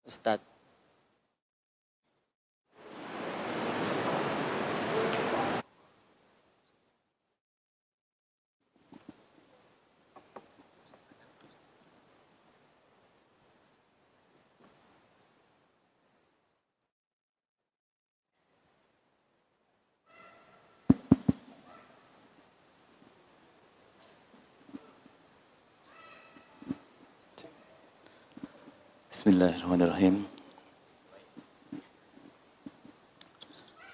Ustadz. Bismillahirrahmanirrahim.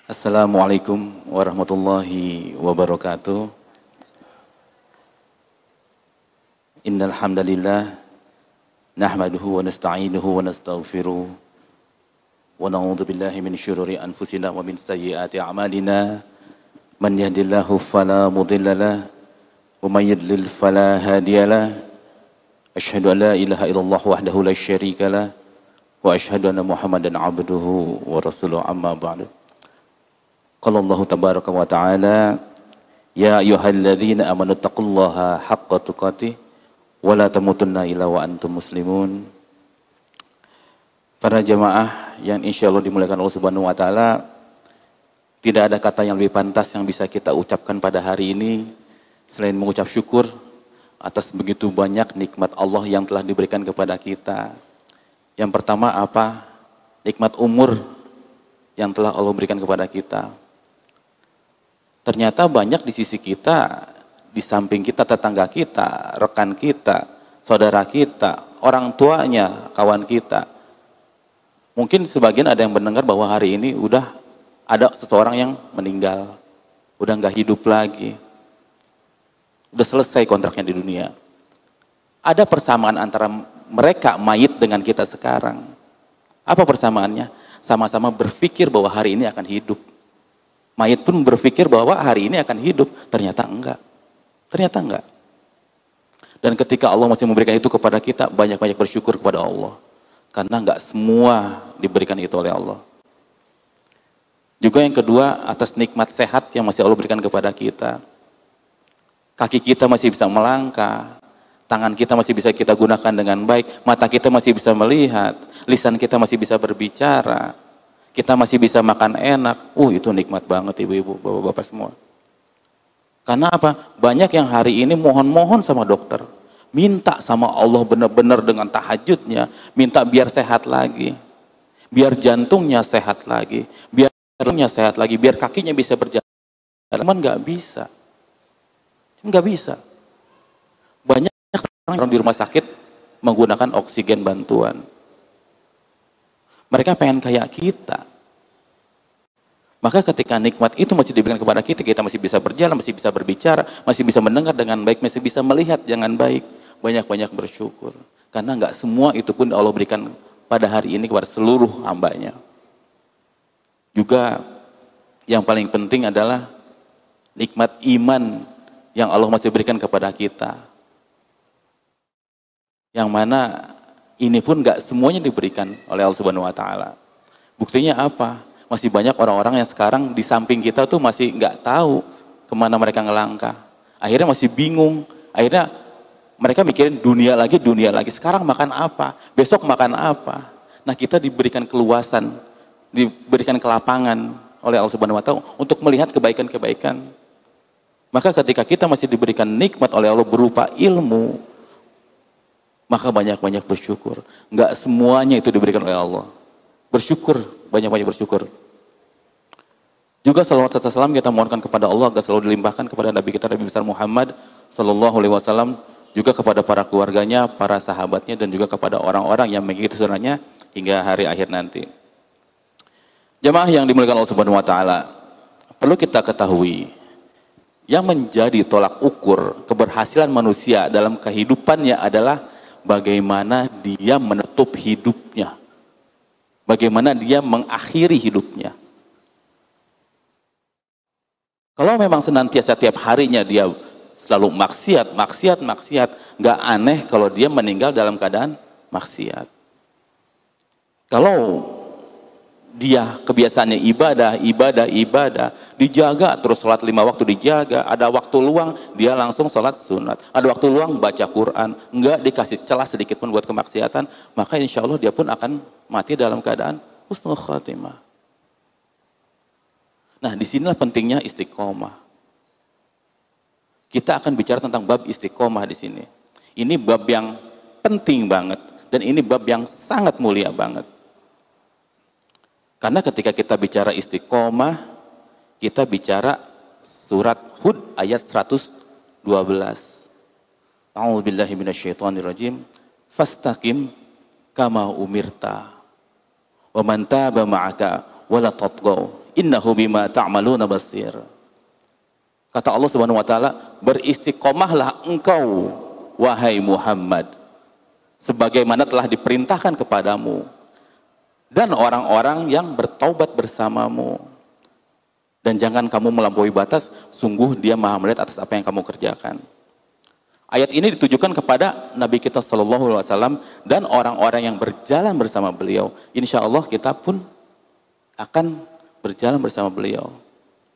Assalamualaikum warahmatullahi wabarakatuh. Innal hamdalillah nahmaduhu wa nasta'inuhu wa nastaghfiruh wa na'udzu billahi min syururi anfusina wa min sayyiati a'malina. Man yahdihillahu fala mudhillalah wa may yudlil fala hadiyalah. Asyhadu an la ilaha illallah wahdahu la syarikalah wa asyhadu anna Muhammadan abduhu wa rasuluhu amma ba'du. Qala Allah tabaraka wa ta'ala, ya ayyuhalladzina amanu taqullaha haqqa tuqatih wa la tamutunna illa wa antum muslimun. Para jamaah yang insyaallah dimuliakan Allah Subhanahu wa taala, tidak ada kata yang lebih pantas yang bisa kita ucapkan pada hari ini selain mengucap syukur atas begitu banyak nikmat Allah yang telah diberikan kepada kita. Yang pertama apa? Nikmat umur yang telah Allah berikan kepada kita. Ternyata banyak di sisi kita, di samping kita, tetangga kita, rekan kita, saudara kita, orang tuanya, kawan kita. Mungkin sebagian ada yang mendengar bahwa hari ini udah ada seseorang yang meninggal, udah nggak hidup lagi. Udah selesai kontraknya di dunia. Ada persamaan antara mereka mayit dengan kita sekarang. Apa persamaannya? Sama-sama berpikir bahwa hari ini akan hidup. Mayit pun berpikir bahwa hari ini akan hidup. Ternyata enggak. Ternyata enggak. Dan ketika Allah masih memberikan itu kepada kita, banyak-banyak bersyukur kepada Allah. Karena enggak semua diberikan itu oleh Allah. Juga yang kedua, atas nikmat sehat yang masih Allah berikan kepada kita. Kaki kita masih bisa melangkah, tangan kita masih bisa kita gunakan dengan baik, mata kita masih bisa melihat, lisan kita masih bisa berbicara, kita masih bisa makan enak. Itu nikmat banget ibu-ibu, bapak-bapak semua. Karena apa? Banyak yang hari ini mohon-mohon sama dokter, minta sama Allah benar-benar dengan tahajudnya, minta biar sehat lagi, biar jantungnya sehat lagi, biar jantungnya sehat lagi, biar kakinya bisa berjalan. Cuman nggak bisa. Nggak bisa. Banyak orang di rumah sakit menggunakan oksigen bantuan. Mereka pengen kayak kita. Maka ketika nikmat itu masih diberikan kepada kita, kita masih bisa berjalan, masih bisa berbicara, masih bisa mendengar dengan baik, masih bisa melihat dengan baik. Banyak-banyak bersyukur. Karena nggak semua itu pun Allah berikan pada hari ini kepada seluruh hambanya. Juga yang paling penting adalah nikmat iman yang Allah masih berikan kepada kita. Yang mana ini pun gak semuanya diberikan oleh Allah Subhanahu wa taala. Buktinya apa? Masih banyak orang-orang yang sekarang di samping kita tuh masih gak tahu kemana mereka ngelangkah. Akhirnya masih bingung. Akhirnya mereka mikirin dunia lagi. Sekarang makan apa? Besok makan apa? Nah, kita diberikan keluasan, diberikan kelapangan oleh Allah Subhanahu wa taala untuk melihat kebaikan-kebaikan. Maka ketika kita masih diberikan nikmat oleh Allah berupa ilmu, maka banyak-banyak bersyukur. Enggak semuanya itu diberikan oleh Allah. Bersyukur, banyak-banyak bersyukur. Juga salawat serta salam kita mohonkan kepada Allah agar selalu dilimpahkan kepada Nabi kita Nabi besar Muhammad sallallahu alaihi wasallam, juga kepada para keluarganya, para sahabatnya, dan juga kepada orang-orang yang mengikuti sunnahnya hingga hari akhir nanti. Jamaah yang dimuliakan Allah Subhanahu wa taala, perlu kita ketahui yang menjadi tolak ukur keberhasilan manusia dalam kehidupannya adalah bagaimana dia menutup hidupnya. Bagaimana dia mengakhiri hidupnya. Kalau memang senantiasa tiap harinya dia selalu maksiat, nggak aneh kalau dia meninggal dalam keadaan maksiat. Kalau dia kebiasaannya ibadah, dijaga terus, sholat 5 waktu dijaga, ada waktu luang dia langsung sholat sunat, ada waktu luang baca Quran, enggak dikasih celah sedikit pun buat kemaksiatan, maka insya Allah dia pun akan mati dalam keadaan husnul khatimah. Nah, disinilah pentingnya istiqomah. Kita akan bicara tentang bab istiqomah di sini. Ini bab yang penting banget dan ini bab yang sangat mulia banget. Karena ketika kita bicara istiqomah, kita bicara surat Hud ayat 112. A'udzubillahi minasyaitonirrajim. Fastaqim kama umirta. Wa man taba ma'aka wala tatghaw. Innahu bima ta'maluna basir. Kata Allah Subhanahu wa taala, beristiqomahlah engkau wahai Muhammad sebagaimana telah diperintahkan kepadamu dan orang-orang yang bertaubat bersamamu. Dan jangan kamu melampaui batas, sungguh Dia Maha melihat atas apa yang kamu kerjakan. Ayat ini ditujukan kepada Nabi kita sallallahu alaihi wasallam dan orang-orang yang berjalan bersama beliau. Insya Allah kita pun akan berjalan bersama beliau.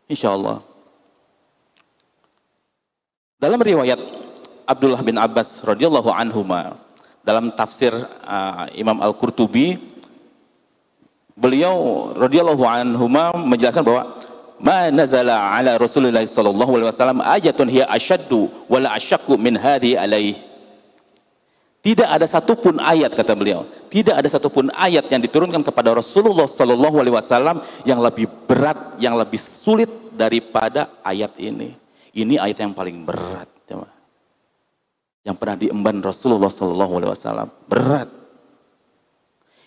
Insya Allah. Dalam riwayat Abdullah bin Abbas radhiyallahu anhuma, dalam tafsir Imam Al-Qurtubi, beliau radhiyallahu anhuma menjelaskan bahwa ma nazala ala Rasulillah sallallahu alaihi wasallam ayatun hiya asyaddu wala asyaqqu min hadhi alaih. Tidak ada satupun ayat, kata beliau, tidak ada satupun ayat yang diturunkan kepada Rasulullah sallallahu alaihi wasallam yang lebih berat, yang lebih sulit daripada ayat ini. Ini ayat yang paling berat, yang pernah diemban Rasulullah sallallahu alaihi wasallam. Berat.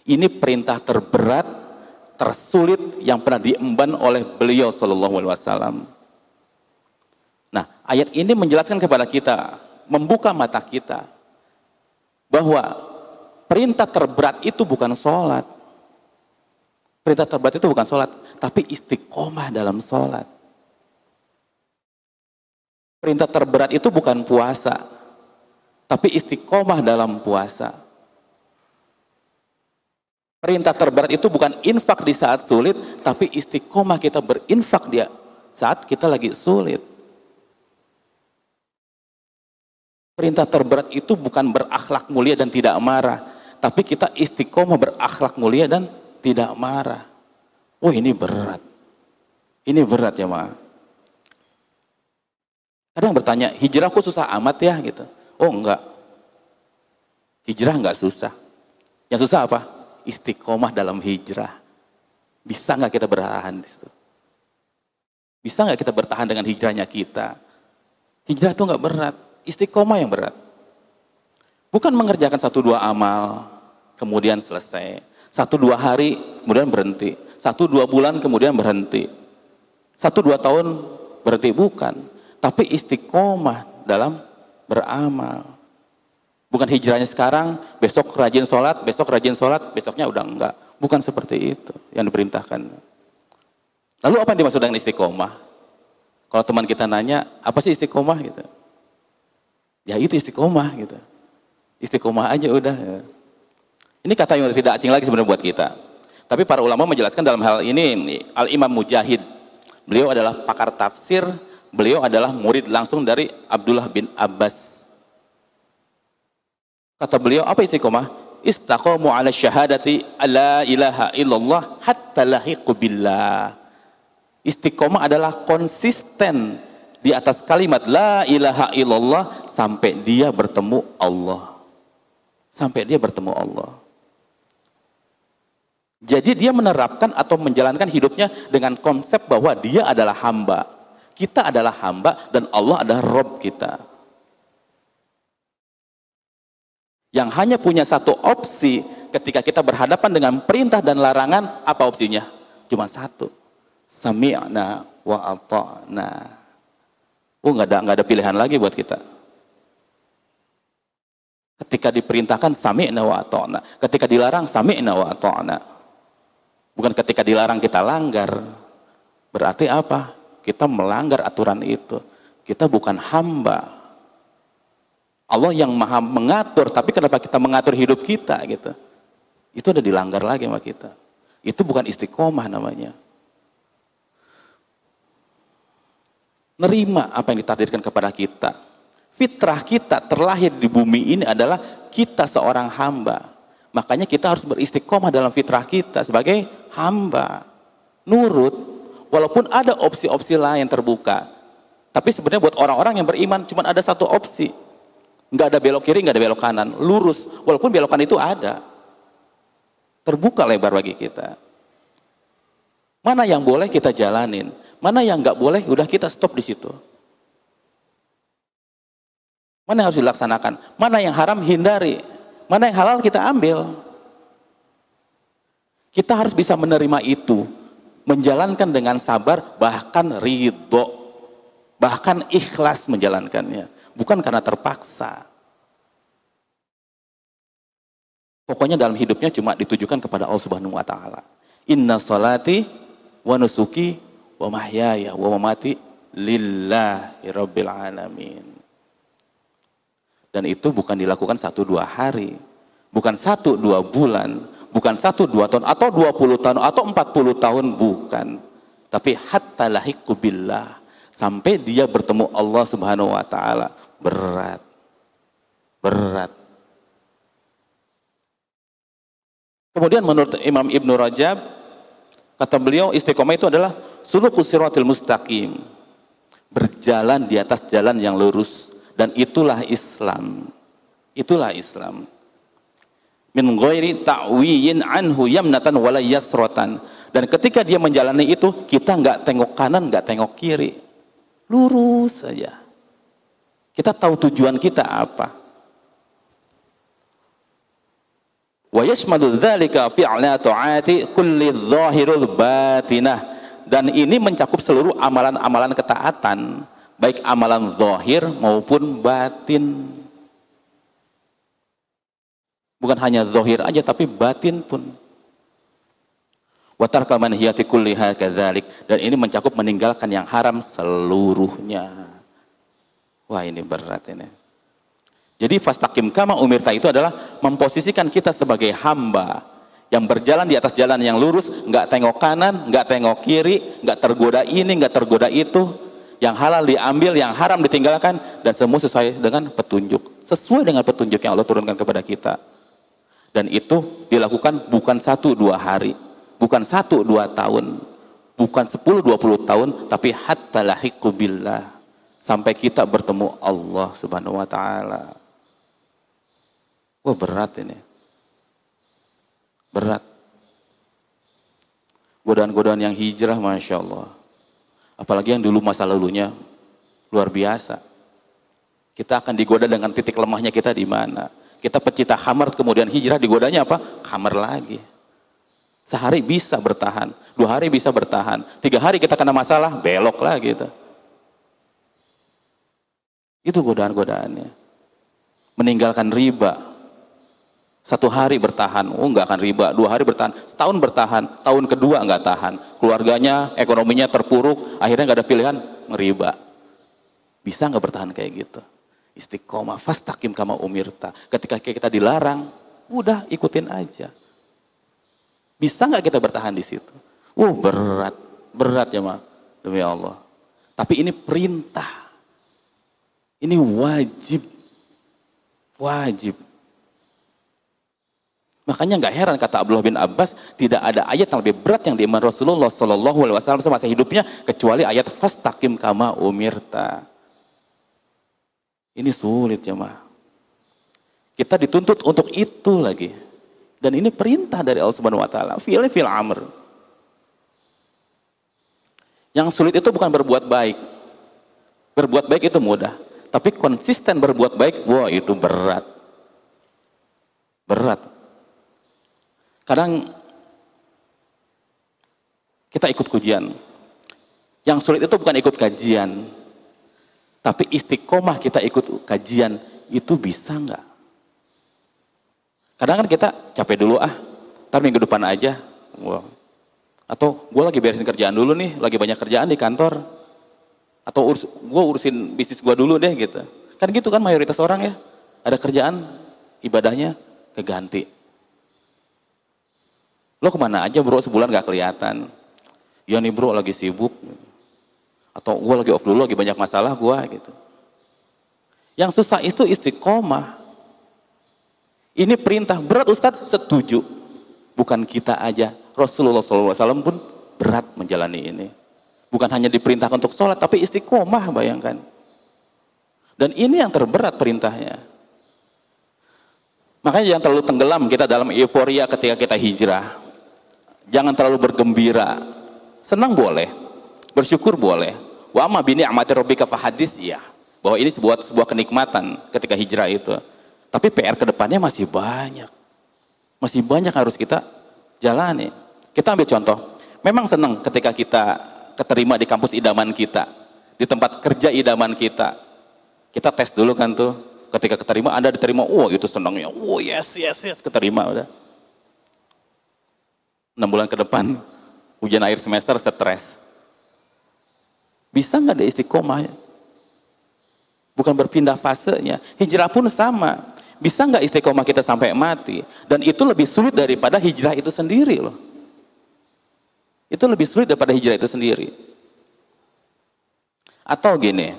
Ini perintah terberat, tersulit yang pernah diemban oleh beliau sallallahu alaihi wasallam. Nah, ayat ini menjelaskan kepada kita, membuka mata kita bahwa perintah terberat itu bukan sholat. Perintah terberat itu bukan sholat, tapi istiqomah dalam sholat. Perintah terberat itu bukan puasa, tapi istiqomah dalam puasa. Perintah terberat itu bukan infak di saat sulit, tapi istiqomah kita berinfak dia saat kita lagi sulit. Perintah terberat itu bukan berakhlak mulia dan tidak marah, tapi kita istiqomah berakhlak mulia dan tidak marah. Oh, ini berat. Ini berat ya, Ma. Kadang bertanya, hijrah kok susah amat ya gitu. Oh, enggak. Hijrah enggak susah. Yang susah apa? Istiqomah dalam hijrah. Bisa enggak kita bertahan di situ? Bisa enggak kita bertahan dengan hijrahnya kita? Hijrah itu enggak berat. Istiqomah yang berat. Bukan mengerjakan 1-2 amal, kemudian selesai. 1-2 hari, kemudian berhenti. 1-2 bulan, kemudian berhenti. 1-2 tahun berhenti, bukan. Tapi istiqomah dalam beramal. Bukan hijrahnya sekarang, besok rajin sholat, besoknya udah enggak. Bukan seperti itu yang diperintahkan. Lalu apa yang dimaksud dengan istiqomah? Kalau teman kita nanya, apa sih istiqomah gitu? Ya itu istiqomah gitu. Istiqomah aja udah. Ini kata yang tidak asing lagi sebenarnya buat kita. Tapi para ulama menjelaskan dalam hal ini, Al-Imam Mujahid, beliau adalah pakar tafsir, beliau adalah murid langsung dari Abdullah bin Abbas. Kata beliau, apa istiqomah? Istaqamu ala syahadati la ilaha illallah hatta lahiqu billah. Istiqomah adalah konsisten di atas kalimat la ilaha illallah sampai dia bertemu Allah. Sampai dia bertemu Allah. Jadi dia menerapkan atau menjalankan hidupnya dengan konsep bahwa dia adalah hamba. Kita adalah hamba dan Allah adalah Rabb kita. Yang hanya punya satu opsi ketika kita berhadapan dengan perintah dan larangan, apa opsinya? Cuma satu. Sami'na wa ata'na. Oh, nggak ada pilihan lagi buat kita. Ketika diperintahkan sami'na wa ata'na, ketika dilarang sami'na wa ata'na. Bukan ketika dilarang kita langgar. Berarti apa? Kita melanggar aturan itu. Kita bukan hamba. Allah yang maha mengatur, tapi kenapa kita mengatur hidup kita gitu? Itu udah dilanggar lagi sama kita. Itu bukan istiqomah namanya. Nerima apa yang ditakdirkan kepada kita. Fitrah kita terlahir di bumi ini adalah kita seorang hamba. Makanya kita harus beristiqomah dalam fitrah kita sebagai hamba. Nurut, walaupun ada opsi-opsi lain terbuka. Tapi sebenarnya buat orang-orang yang beriman cuma ada satu opsi. Nggak ada belok kiri, nggak ada belok kanan. Lurus, walaupun belokan itu ada. Terbuka lebar bagi kita. Mana yang boleh kita jalanin, mana yang nggak boleh, udah kita stop di situ. Mana yang harus dilaksanakan, mana yang haram hindari, mana yang halal kita ambil. Kita harus bisa menerima itu, menjalankan dengan sabar, bahkan ridho, bahkan ikhlas menjalankannya, bukan karena terpaksa. Pokoknya dalam hidupnya cuma ditujukan kepada Allah Subhanahu wa taala. Inna salati wa nusuki wa mahyaya wa mamati lillahi rabbil alamin. Dan itu bukan dilakukan 1-2 hari, bukan 1-2 bulan, bukan 1-2 tahun, atau 20 tahun, atau 40 tahun, bukan. Tapi hatta lahiqu billah, sampai dia bertemu Allah Subhanahu wa taala. Berat. Berat. Kemudian menurut Imam Ibnu Rajab, kata beliau, istiqomah itu adalah sulukus siratil mustaqim, berjalan di atas jalan yang lurus. Dan itulah Islam. Itulah Islam. Min ghairi ta'wiyin anhu yamnatan wala yasratan. Dan ketika dia menjalani itu, kita nggak tengok kanan, nggak tengok kiri. Lurus saja. Kita tahu tujuan kita apa. Wa yashmadu dzalika fi'la ta'ati kulli dhahirul batinah. Dan ini mencakup seluruh amalan-amalan ketaatan, baik amalan zahir maupun batin. Bukan hanya zahir aja, tapi batin pun. Wa tarka manhiyati kulliha kadzalik. Dan ini mencakup meninggalkan yang haram seluruhnya. Wah, ini berat ini. Jadi fastaqim kama umirta itu adalah memposisikan kita sebagai hamba yang berjalan di atas jalan yang lurus, nggak tengok kanan, nggak tengok kiri, nggak tergoda ini, nggak tergoda itu. Yang halal diambil, yang haram ditinggalkan, dan semua sesuai dengan petunjuk. Sesuai dengan petunjuk yang Allah turunkan kepada kita. Dan itu dilakukan bukan 1-2 hari, bukan 1-2 tahun, bukan 10-20 tahun, tapi hatta lahiqu billah, sampai kita bertemu Allah Subhanahu wa taala. Wah, berat ini. Berat. Godaan-godaan yang hijrah, Masya Allah. Apalagi yang dulu masa lalunya luar biasa. Kita akan digoda dengan titik lemahnya kita di mana. Kita pecinta khamar, kemudian hijrah, digodanya apa? Khamar lagi. Sehari bisa bertahan, 2 hari bisa bertahan, 3 hari kita kena masalah, belok lagi itu. Itu godaan-godaannya. Meninggalkan riba. 1 hari bertahan, nggak akan riba. 2 hari bertahan, setahun bertahan, tahun kedua nggak tahan. Keluarganya, ekonominya terpuruk, akhirnya nggak ada pilihan, ngeriba. Bisa nggak bertahan kayak gitu? Istiqomah, fastaqim kama umirta. Ketika kita dilarang, udah ikutin aja. Bisa nggak kita bertahan di situ? Berat, berat ya mah, demi Allah. Tapi ini perintah, ini wajib, wajib. Makanya nggak heran kata Abdullah bin Abbas, tidak ada ayat yang lebih berat yang diiman Rasulullah Shallallahu Alaihi Wasallam semasa hidupnya kecuali ayat fastaqim kama umirta. Ini sulit ya mah. Kita dituntut untuk itu lagi, dan ini perintah dari Allah Subhanahu Wa Taala. Fil amr. Yang sulit itu bukan berbuat baik. Berbuat baik itu mudah, tapi konsisten berbuat baik, wah itu berat. Berat. Kadang kita ikut ujian. Yang sulit itu bukan ikut kajian, tapi istiqomah kita ikut kajian, itu bisa nggak? Kadang kan kita capek dulu, ntar minggu depan aja. Wow. Atau gue lagi beresin kerjaan dulu nih, lagi banyak kerjaan di kantor. Atau gue urusin bisnis gue dulu deh gitu. Kan gitu kan mayoritas orang ya. Ada kerjaan, ibadahnya keganti. Lo kemana aja bro, sebulan gak kelihatan. Ya nih bro lagi sibuk. Atau gue lagi off dulu, lagi banyak masalah gue gitu. Yang susah itu istiqomah. Ini perintah berat Ustadz, setuju. Bukan kita aja, Rasulullah SAW pun berat menjalani ini. Bukan hanya diperintahkan untuk sholat, tapi istiqomah, bayangkan. Dan ini yang terberat perintahnya. Makanya jangan terlalu tenggelam kita dalam euforia ketika kita hijrah. Jangan terlalu bergembira. Senang boleh, bersyukur boleh. Wa amma bi ni'mati rabbika fahadits, iya. Bahwa ini sebuah kenikmatan ketika hijrah itu. Tapi PR kedepannya masih banyak. Masih banyak harus kita jalani. Kita ambil contoh. Memang senang ketika kita keterima di kampus idaman kita, di tempat kerja idaman kita. Kita tes dulu kan tuh, ketika keterima, Anda diterima, itu senangnya, yes, keterima udah. 6 bulan ke depan, ujian akhir semester, stres. Bisa nggak ada istiqomah? Bukan berpindah fasenya, hijrah pun sama. Bisa nggak istiqomah kita sampai mati? Dan itu lebih sulit daripada hijrah itu sendiri loh. Itu lebih sulit daripada hijrah itu sendiri. Atau gini,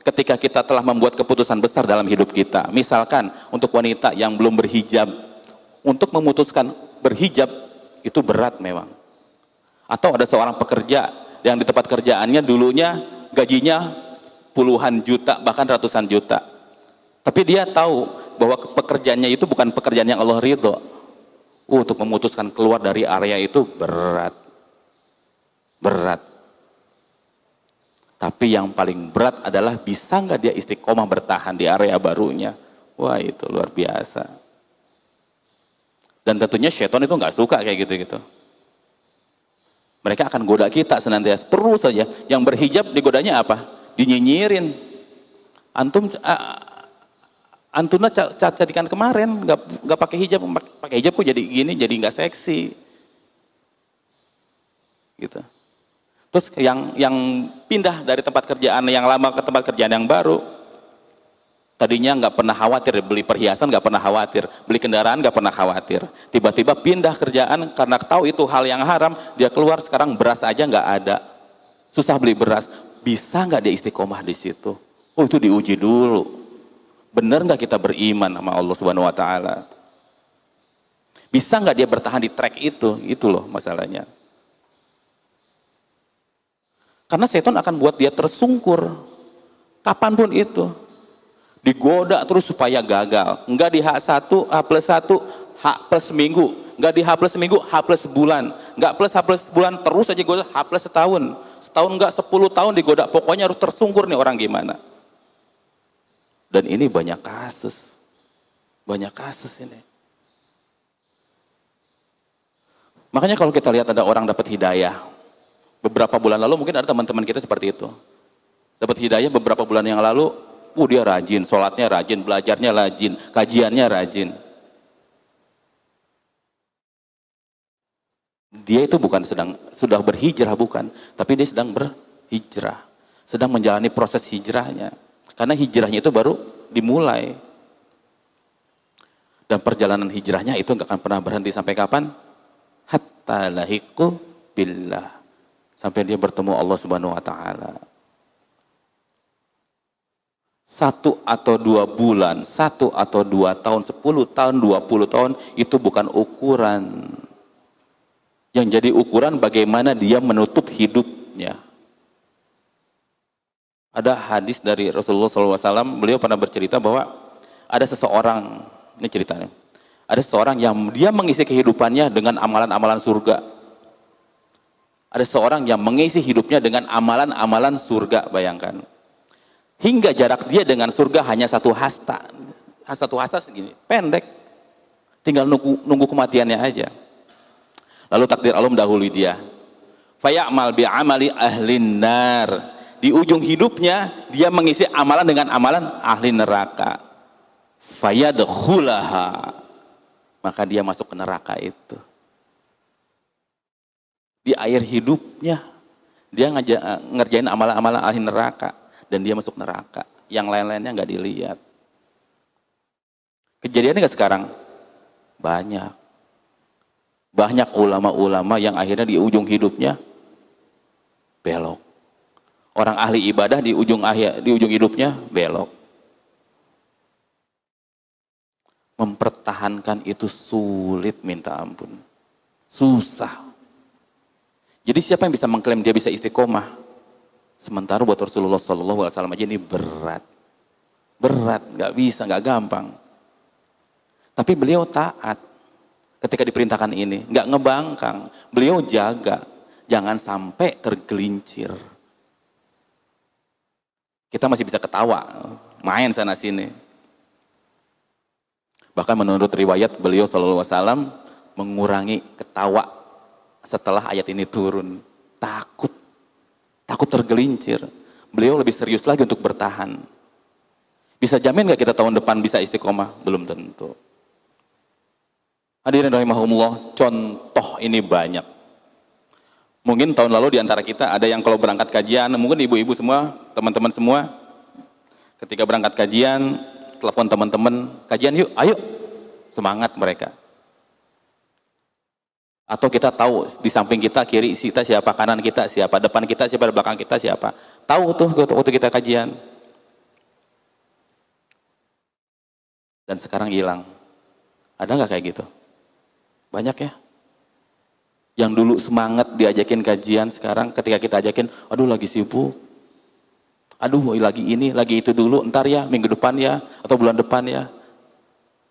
ketika kita telah membuat keputusan besar dalam hidup kita, misalkan untuk wanita yang belum berhijab, untuk memutuskan berhijab itu berat memang. Atau ada seorang pekerja yang di tempat kerjaannya dulunya gajinya puluhan juta bahkan ratusan juta, tapi dia tahu bahwa pekerjaannya itu bukan pekerjaan yang Allah ridho. Untuk memutuskan keluar dari area itu berat. Tapi yang paling berat adalah bisa nggak dia istiqomah bertahan di area barunya. Wah, itu luar biasa. Dan tentunya syaitan itu nggak suka kayak gitu-gitu. Mereka akan goda kita senantiasa, terus saja. Yang berhijab digodanya apa? Dinyinyirin. Antuna cadikan kemarin nggak pakai hijab kok jadi gini, jadi nggak seksi. Gitu. Terus yang pindah dari tempat kerjaan yang lama ke tempat kerjaan yang baru, tadinya nggak pernah khawatir beli perhiasan, nggak pernah khawatir beli kendaraan, nggak pernah khawatir. Tiba-tiba pindah kerjaan karena tahu itu hal yang haram, dia keluar sekarang beras aja nggak ada, susah beli beras. Bisa nggak dia istiqomah di situ? Itu diuji dulu. Benar nggak kita beriman sama Allah Subhanahu Wa Taala? Bisa nggak dia bertahan di track itu? Itu loh masalahnya. Karena setan akan buat dia tersungkur. Kapanpun itu. Digoda terus supaya gagal. Enggak di H1, H+1, H+ seminggu. Enggak di H+ seminggu, H+ sebulan. Enggak H+ sebulan, terus aja goda H+ setahun. Setahun enggak 10 tahun digoda. Pokoknya harus tersungkur nih orang gimana. Dan ini banyak kasus. Banyak kasus ini. Makanya kalau kita lihat ada orang dapat hidayah. Beberapa bulan lalu mungkin ada teman-teman kita seperti itu. Dapat hidayah beberapa bulan yang lalu, dia rajin, sholatnya rajin, belajarnya rajin, kajiannya rajin. Dia itu bukan sudah berhijrah, bukan, tapi dia sedang berhijrah, sedang menjalani proses hijrahnya. Karena hijrahnya itu baru dimulai. Dan perjalanan hijrahnya itu nggak akan pernah berhenti sampai kapan? Hatta lahiqu billah. Sampai dia bertemu Allah Subhanahu Wa Taala. 1 atau 2 bulan, 1 atau 2 tahun, 10 tahun, 20 tahun itu bukan ukuran. Yang jadi ukuran bagaimana dia menutup hidupnya. Ada hadis dari Rasulullah SAW, beliau pernah bercerita bahwa ada seseorang, ini ceritanya, ada seseorang yang dia mengisi kehidupannya dengan amalan-amalan surga. Ada seorang yang mengisi hidupnya dengan amalan-amalan surga, bayangkan. Hingga jarak dia dengan surga hanya 1 hasta. 1 hasta segini, pendek. Tinggal nunggu kematiannya aja. Lalu takdir Allah mendahului dia. Faya'mal bi'amali ahlin nar. Di ujung hidupnya, dia mengisi amalan dengan amalan ahli neraka. Fayadkhulaha. Maka dia masuk ke neraka itu. Di akhir hidupnya dia ngerjain amalan-amalan ahli neraka dan dia masuk neraka. Yang lain-lainnya nggak dilihat. Kejadiannya nggak sekarang? Banyak ulama-ulama yang akhirnya di ujung hidupnya belok. Orang ahli ibadah di ujung hidupnya belok. Mempertahankan itu sulit, minta ampun. Susah. Jadi siapa yang bisa mengklaim dia bisa istiqomah? Sementara buat Rasulullah SAW aja ini berat. Berat, nggak bisa, nggak gampang. Tapi beliau taat ketika diperintahkan ini. Nggak ngebangkang. Beliau jaga. Jangan sampai tergelincir. Kita masih bisa ketawa. Main sana sini. Bahkan menurut riwayat beliau SAW mengurangi ketawa setelah ayat ini turun. Takut tergelincir. Beliau lebih serius lagi untuk bertahan. Bisa jamin gak kita tahun depan bisa istiqomah? Belum tentu. Hadirin rahimahumullah, contoh ini banyak. Mungkin tahun lalu diantara kita ada yang kalau berangkat kajian, mungkin ibu-ibu semua, teman-teman semua, ketika berangkat kajian, telepon teman-teman, kajian yuk, ayo, semangat mereka. Atau kita tahu di samping kita, kiri kita siapa, kanan kita siapa, depan kita siapa, belakang kita siapa. Tahu tuh waktu kita kajian. Dan sekarang hilang. Ada nggak kayak gitu? Banyak ya. Yang dulu semangat diajakin kajian, sekarang ketika kita ajakin, aduh lagi sibuk. Aduh lagi ini, lagi itu dulu, ntar ya, minggu depan ya, atau bulan depan ya.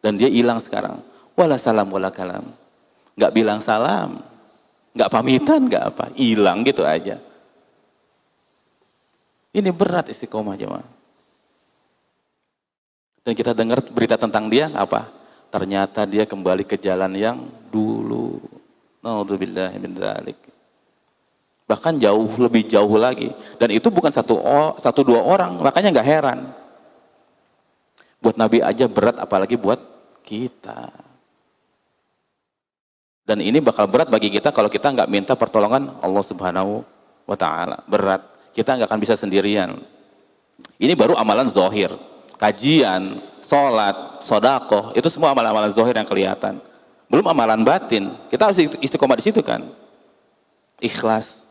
Dan dia hilang sekarang. Wala salam wala kalam. Nggak bilang salam, nggak pamitan, nggak apa, hilang gitu aja. Ini berat istiqomah jemaah. Dan kita dengar berita tentang dia apa? Ternyata dia kembali ke jalan yang dulu. Naudzubillah min dzalik. Bahkan lebih jauh lagi. Dan itu bukan satu dua orang, makanya nggak heran. Buat Nabi aja berat, apalagi buat kita. Dan ini bakal berat bagi kita kalau kita nggak minta pertolongan Allah Subhanahu wa Ta'ala. Berat. Kita nggak akan bisa sendirian. Ini baru amalan zahir. Kajian, sholat, sodakoh, itu semua amalan-amalan zahir yang kelihatan. Belum amalan batin. Kita harus istiqomah di situ kan. Ikhlas.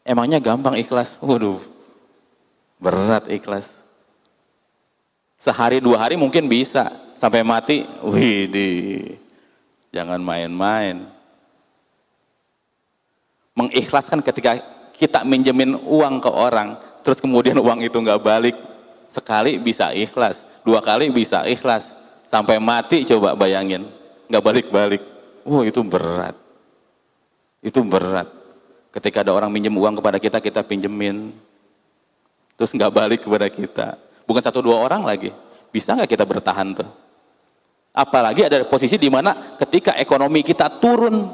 Emangnya gampang ikhlas? Waduh. Berat ikhlas. Sehari 2 hari mungkin bisa. Sampai mati, widih. Jangan main-main. Mengikhlaskan ketika kita minjemin uang ke orang, terus kemudian uang itu nggak balik. Sekali bisa ikhlas, 2 kali bisa ikhlas. Sampai mati coba bayangin. Nggak balik-balik. Itu berat. Itu berat. Ketika ada orang minjem uang kepada kita, kita pinjemin. Terus nggak balik kepada kita. Bukan 1-2 orang lagi. Bisa nggak kita bertahan tuh? Apalagi ada posisi di mana ketika ekonomi kita turun,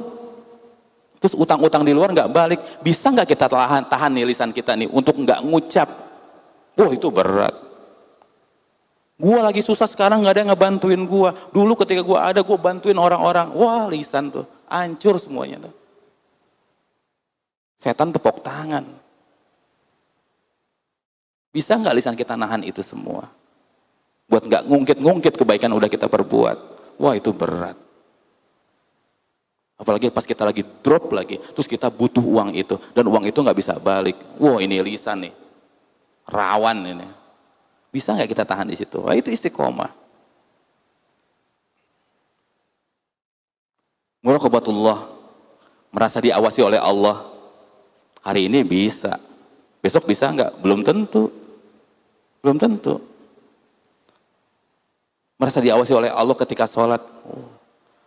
terus utang-utang di luar nggak balik, bisa nggak kita tahan nih lisan kita nih untuk nggak ngucap? Itu berat. Gua lagi susah sekarang, nggak ada yang ngebantuin gua. Dulu ketika gua ada, gua bantuin orang-orang. Wah, lisan tuh hancur semuanya tuh. Setan tepuk tangan. Bisa nggak lisan kita nahan itu semua? Buat nggak ngungkit-ngungkit kebaikan udah kita perbuat. Wah, itu berat. Apalagi pas kita lagi drop lagi, terus kita butuh uang itu, dan uang itu nggak bisa balik. Wah, ini lisan nih, rawan ini. Bisa nggak kita tahan di situ? Wah, itu istiqomah. Muraqabatullah, merasa diawasi oleh Allah. Hari ini bisa, besok bisa nggak? Belum tentu. Belum tentu. Merasa diawasi oleh Allah ketika sholat.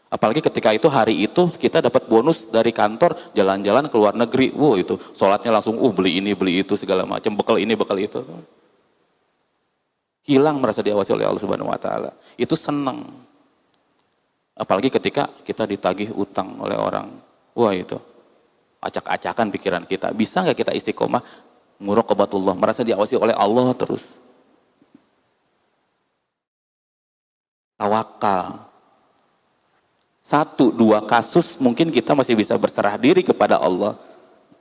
Apalagi ketika itu hari itu kita dapat bonus dari kantor, jalan-jalan ke luar negeri. Itu sholatnya langsung beli ini, beli itu, segala macam, bekal ini, bekal itu. Hilang merasa diawasi oleh Allah Subhanahu wa Ta'ala. Itu senang. Apalagi ketika kita ditagih utang oleh orang. Itu acak-acakan pikiran kita. Bisa nggak kita istiqomah? Muraqabatullah, merasa diawasi oleh Allah terus. Tawakal. 1-2 kasus mungkin kita masih bisa berserah diri kepada Allah,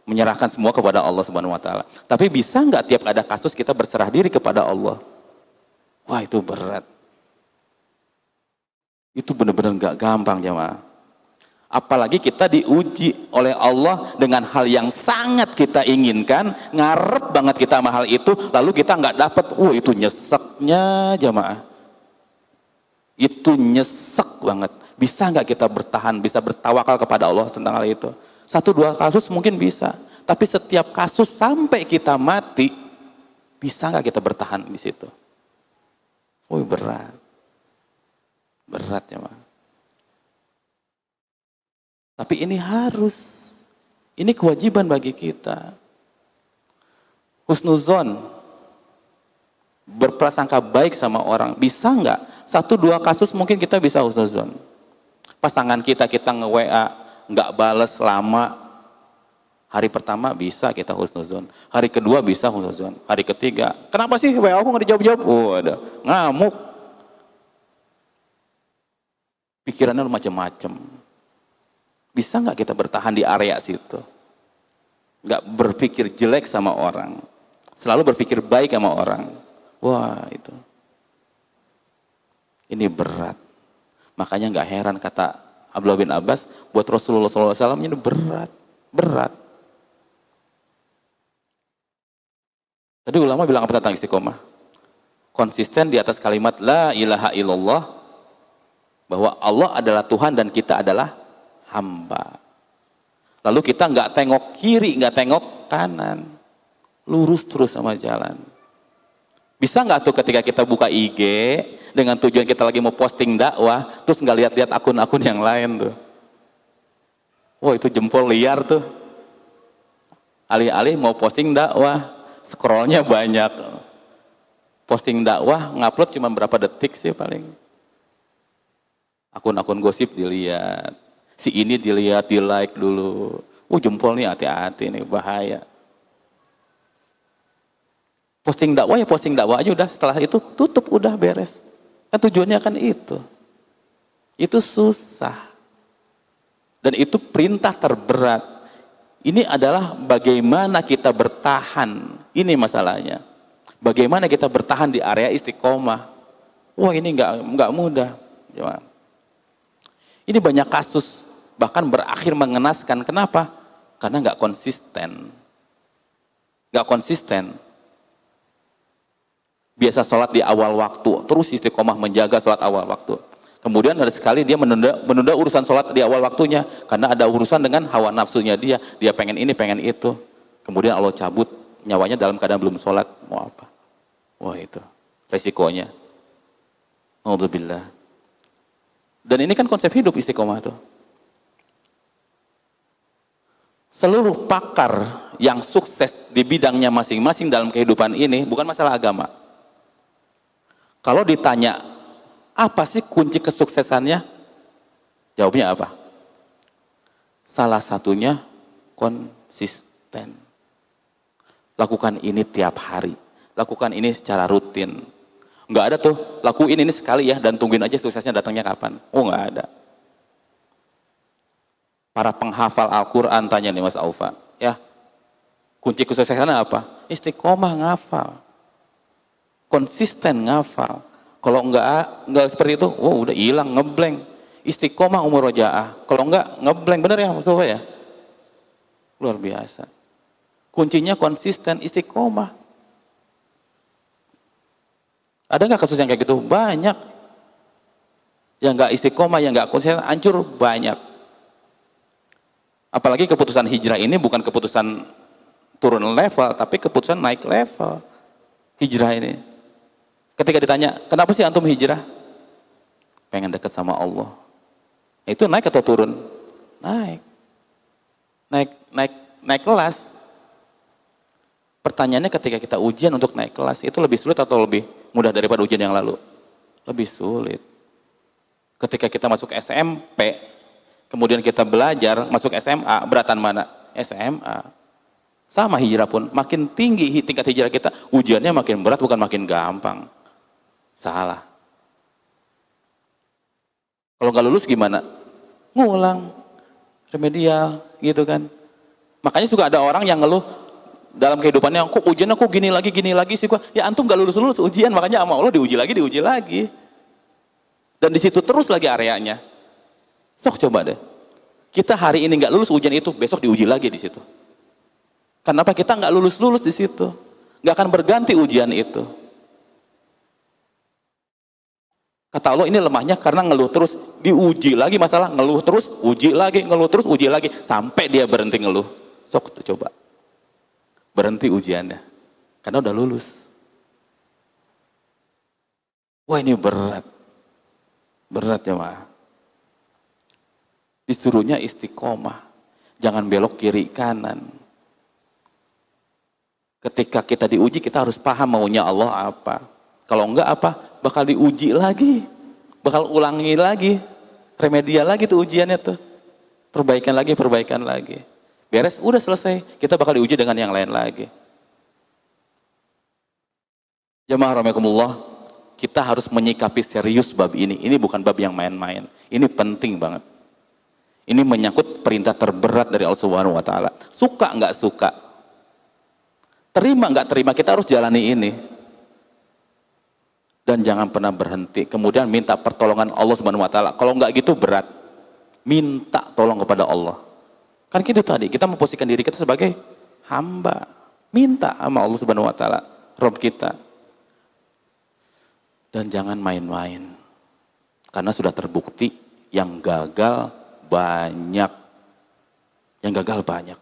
menyerahkan semua kepada Allah Subhanahu wa Ta'ala. Tapi bisa nggak tiap ada kasus kita berserah diri kepada Allah? Wah, itu berat. Itu benar-benar nggak gampang jemaah. Apalagi kita diuji oleh Allah dengan hal yang sangat kita inginkan, ngarep banget kita sama hal itu, lalu kita nggak dapat. Itu nyeseknya jemaah. Itu nyesek banget. Bisa nggak kita bertahan, bisa bertawakal kepada Allah tentang hal itu? Satu dua kasus mungkin bisa, tapi setiap kasus sampai kita mati, bisa nggak kita bertahan di situ? Oh berat, berat ya Bang. Tapi ini harus, ini kewajiban bagi kita. Husnuzon, berprasangka baik sama orang, bisa nggak? Satu dua kasus mungkin kita bisa husnuzon. Pasangan kita nge-WA, nggak bales lama. Hari pertama bisa kita husnuzon, hari kedua bisa husnuzon, hari ketiga, kenapa sih WA aku nggak dijawab-jawab? Oh ada, ngamuk. Pikirannya macam-macam. Bisa nggak kita bertahan di area situ? Nggak berpikir jelek sama orang, selalu berpikir baik sama orang. Wah itu, ini berat. Makanya nggak heran kata Abdullah bin Abbas, buat Rasulullah SAW ini berat, berat. Tadi ulama bilang apa tentang istiqomah? Konsisten di atas kalimat la ilaha illallah, bahwa Allah adalah Tuhan dan kita adalah hamba. Lalu kita nggak tengok kiri, nggak tengok kanan, lurus terus sama jalan. Bisa nggak tuh ketika kita buka IG dengan tujuan kita lagi mau posting dakwah, terus nggak lihat-lihat akun-akun yang lain tuh? Wah itu jempol liar tuh. Alih-alih mau posting dakwah, scrollnya banyak. Posting dakwah, ngupload cuma berapa detik sih paling. Akun-akun gosip dilihat, si ini dilihat, di like dulu. Jempol nih hati-hati nih, bahaya. Posting dakwah ya posting dakwah aja udah, setelah itu tutup udah beres. Kan tujuannya kan itu. Itu susah. Dan itu perintah terberat. Ini adalah bagaimana kita bertahan. Ini masalahnya. Bagaimana kita bertahan di area istiqomah. Wah ini nggak mudah. Ini banyak kasus bahkan berakhir mengenaskan. Kenapa? Karena nggak konsisten. Nggak konsisten. Biasa sholat di awal waktu, terus istiqomah menjaga sholat awal waktu. Kemudian ada sekali dia menunda urusan sholat di awal waktunya karena ada urusan dengan hawa nafsunya dia pengen ini, pengen itu. Kemudian Allah cabut nyawanya dalam keadaan belum sholat. Mau apa? Wah itu resikonya. Alhamdulillah. Dan ini kan konsep hidup istiqomah tuh. Seluruh pakar yang sukses di bidangnya masing-masing dalam kehidupan ini bukan masalah agama. Kalau ditanya, apa sih kunci kesuksesannya? Jawabnya apa? Salah satunya konsisten. Lakukan ini tiap hari. Lakukan ini secara rutin. Nggak ada tuh, lakuin ini sekali ya dan tungguin aja suksesnya datangnya kapan. Nggak ada. Para penghafal Al-Quran tanya nih Mas Aufa, ya kunci kesuksesannya apa? Istiqomah ngafal. Konsisten ngafal. Kalau enggak seperti itu, udah hilang, ngeblank. Istiqomah umur rojaah. Kalau enggak, ngeblank. Bener ya Mas Sofa ya? Luar biasa. Kuncinya konsisten, istiqomah. Ada nggak kasus yang kayak gitu? Banyak. Yang nggak istiqomah, yang nggak konsisten, hancur banyak. Apalagi keputusan hijrah ini bukan keputusan turun level, tapi keputusan naik level. Hijrah ini. Ketika ditanya, kenapa sih antum hijrah? Pengen dekat sama Allah. Itu naik atau turun? Naik. Naik kelas. Pertanyaannya ketika kita ujian untuk naik kelas, itu lebih sulit atau lebih mudah daripada ujian yang lalu? Lebih sulit. Ketika kita masuk SMP, kemudian kita belajar, masuk SMA, beratan mana? SMA. Sama hijrah pun, makin tinggi tingkat hijrah kita, ujiannya makin berat bukan makin gampang. Salah. Kalau nggak lulus gimana? Ngulang, remedial, gitu kan. Makanya suka ada orang yang ngeluh dalam kehidupannya, kok ujian aku gini lagi sih gua. Ya antum nggak lulus ujian, makanya sama Allah diuji lagi. Dan di situ terus lagi areanya. Sok coba deh. Kita hari ini nggak lulus ujian itu, besok diuji lagi di situ. Kenapa kita nggak lulus di situ? Nggak akan berganti ujian itu. Kata Allah ini lemahnya karena ngeluh terus, diuji lagi masalah, ngeluh terus, uji lagi, ngeluh terus, uji lagi, sampai dia berhenti ngeluh. Sok coba, berhenti ujiannya, karena udah lulus. Wah ini berat, berat ya mah. Disuruhnya istiqomah, jangan belok kiri kanan. Ketika kita diuji, kita harus paham maunya Allah apa. Kalau enggak apa, bakal diuji lagi, bakal ulangi lagi, remedial lagi tuh ujiannya tuh. Perbaikan lagi. Beres, udah selesai. Kita bakal diuji dengan yang lain lagi. Jamaah rahimakumullah, kita harus menyikapi serius bab ini. Ini bukan bab yang main-main. Ini penting banget. Ini menyangkut perintah terberat dari Allah Subhanahu wa taala. Suka nggak suka, terima nggak terima, kita harus jalani ini. Dan jangan pernah berhenti. Kemudian minta pertolongan Allah Subhanahu wa taala. Kalau nggak gitu berat. Minta tolong kepada Allah. Kan gitu tadi, kita memposisikan diri kita sebagai hamba. Minta sama Allah Subhanahu wa taala, Rabb kita. Dan jangan main-main. Karena sudah terbukti yang gagal banyak. Yang gagal banyak.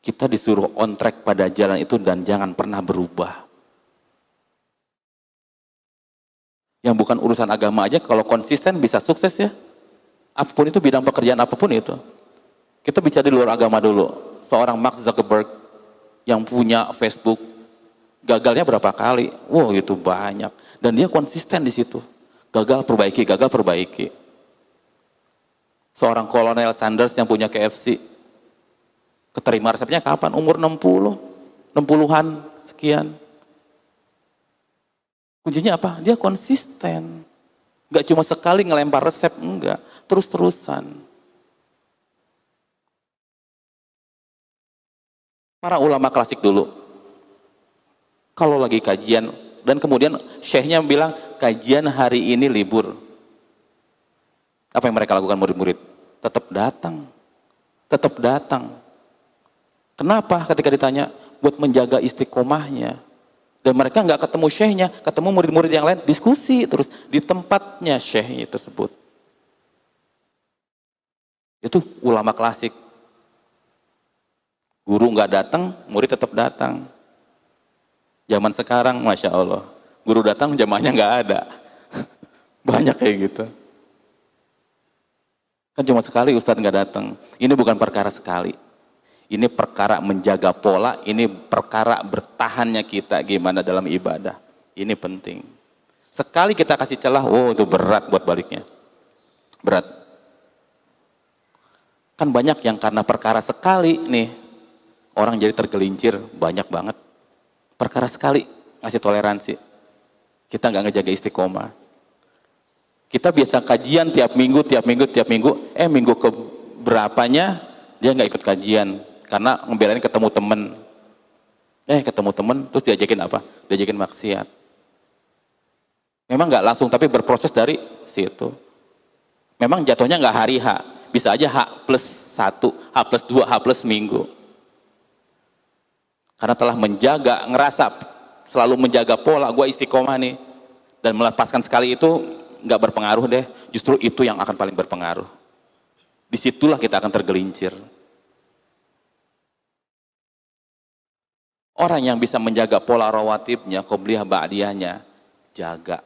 Kita disuruh on track pada jalan itu dan jangan pernah berubah. Yang bukan urusan agama aja, kalau konsisten bisa sukses ya. Apapun itu, bidang pekerjaan apapun itu. Kita bicara di luar agama dulu. Seorang Mark Zuckerberg yang punya Facebook, gagalnya berapa kali? Wow, itu banyak. Dan dia konsisten di situ. Gagal perbaiki, gagal perbaiki. Seorang Kolonel Sanders yang punya KFC, keterima resepnya kapan? Umur 60-an sekian. Kuncinya apa? Dia konsisten. Gak cuma sekali ngelempar resep, enggak. Terus-terusan. Para ulama klasik dulu, kalau lagi kajian, dan kemudian syekhnya bilang, kajian hari ini libur. Apa yang mereka lakukan murid-murid? Tetap datang. Tetap datang. Kenapa? Ketika ditanya, buat menjaga istiqomahnya. Dan mereka nggak ketemu syekhnya, ketemu murid-murid yang lain, diskusi terus di tempatnya syekh tersebut. Itu ulama klasik. Guru nggak datang, murid tetap datang. Zaman sekarang, Masya Allah, guru datang, jamaahnya nggak ada. Banyak kayak gitu. Kan cuma sekali ustadz nggak datang. Ini bukan perkara sekali. Ini perkara menjaga pola, ini perkara bertahannya kita gimana dalam ibadah. Ini penting. Sekali kita kasih celah, oh itu berat buat baliknya. Berat. Kan banyak yang karena perkara sekali nih, orang jadi tergelincir, banyak banget. Perkara sekali, ngasih toleransi. Kita nggak ngejaga istiqomah. Kita biasa kajian tiap minggu, minggu ke berapanya, dia nggak ikut kajian. Karena ngebelain ketemu temen. Ketemu temen, terus diajakin apa? Diajakin maksiat. Memang nggak langsung, tapi berproses dari situ. Memang jatuhnya nggak hari H. Bisa aja H+1, H+2, H+minggu. Karena telah menjaga, ngerasa selalu menjaga pola, gue istiqomah nih. Dan melepaskan sekali itu nggak berpengaruh deh. Justru itu yang akan paling berpengaruh. Disitulah kita akan tergelincir. Orang yang bisa menjaga pola rawatibnya, qobliyah ba'diyahnya, jaga.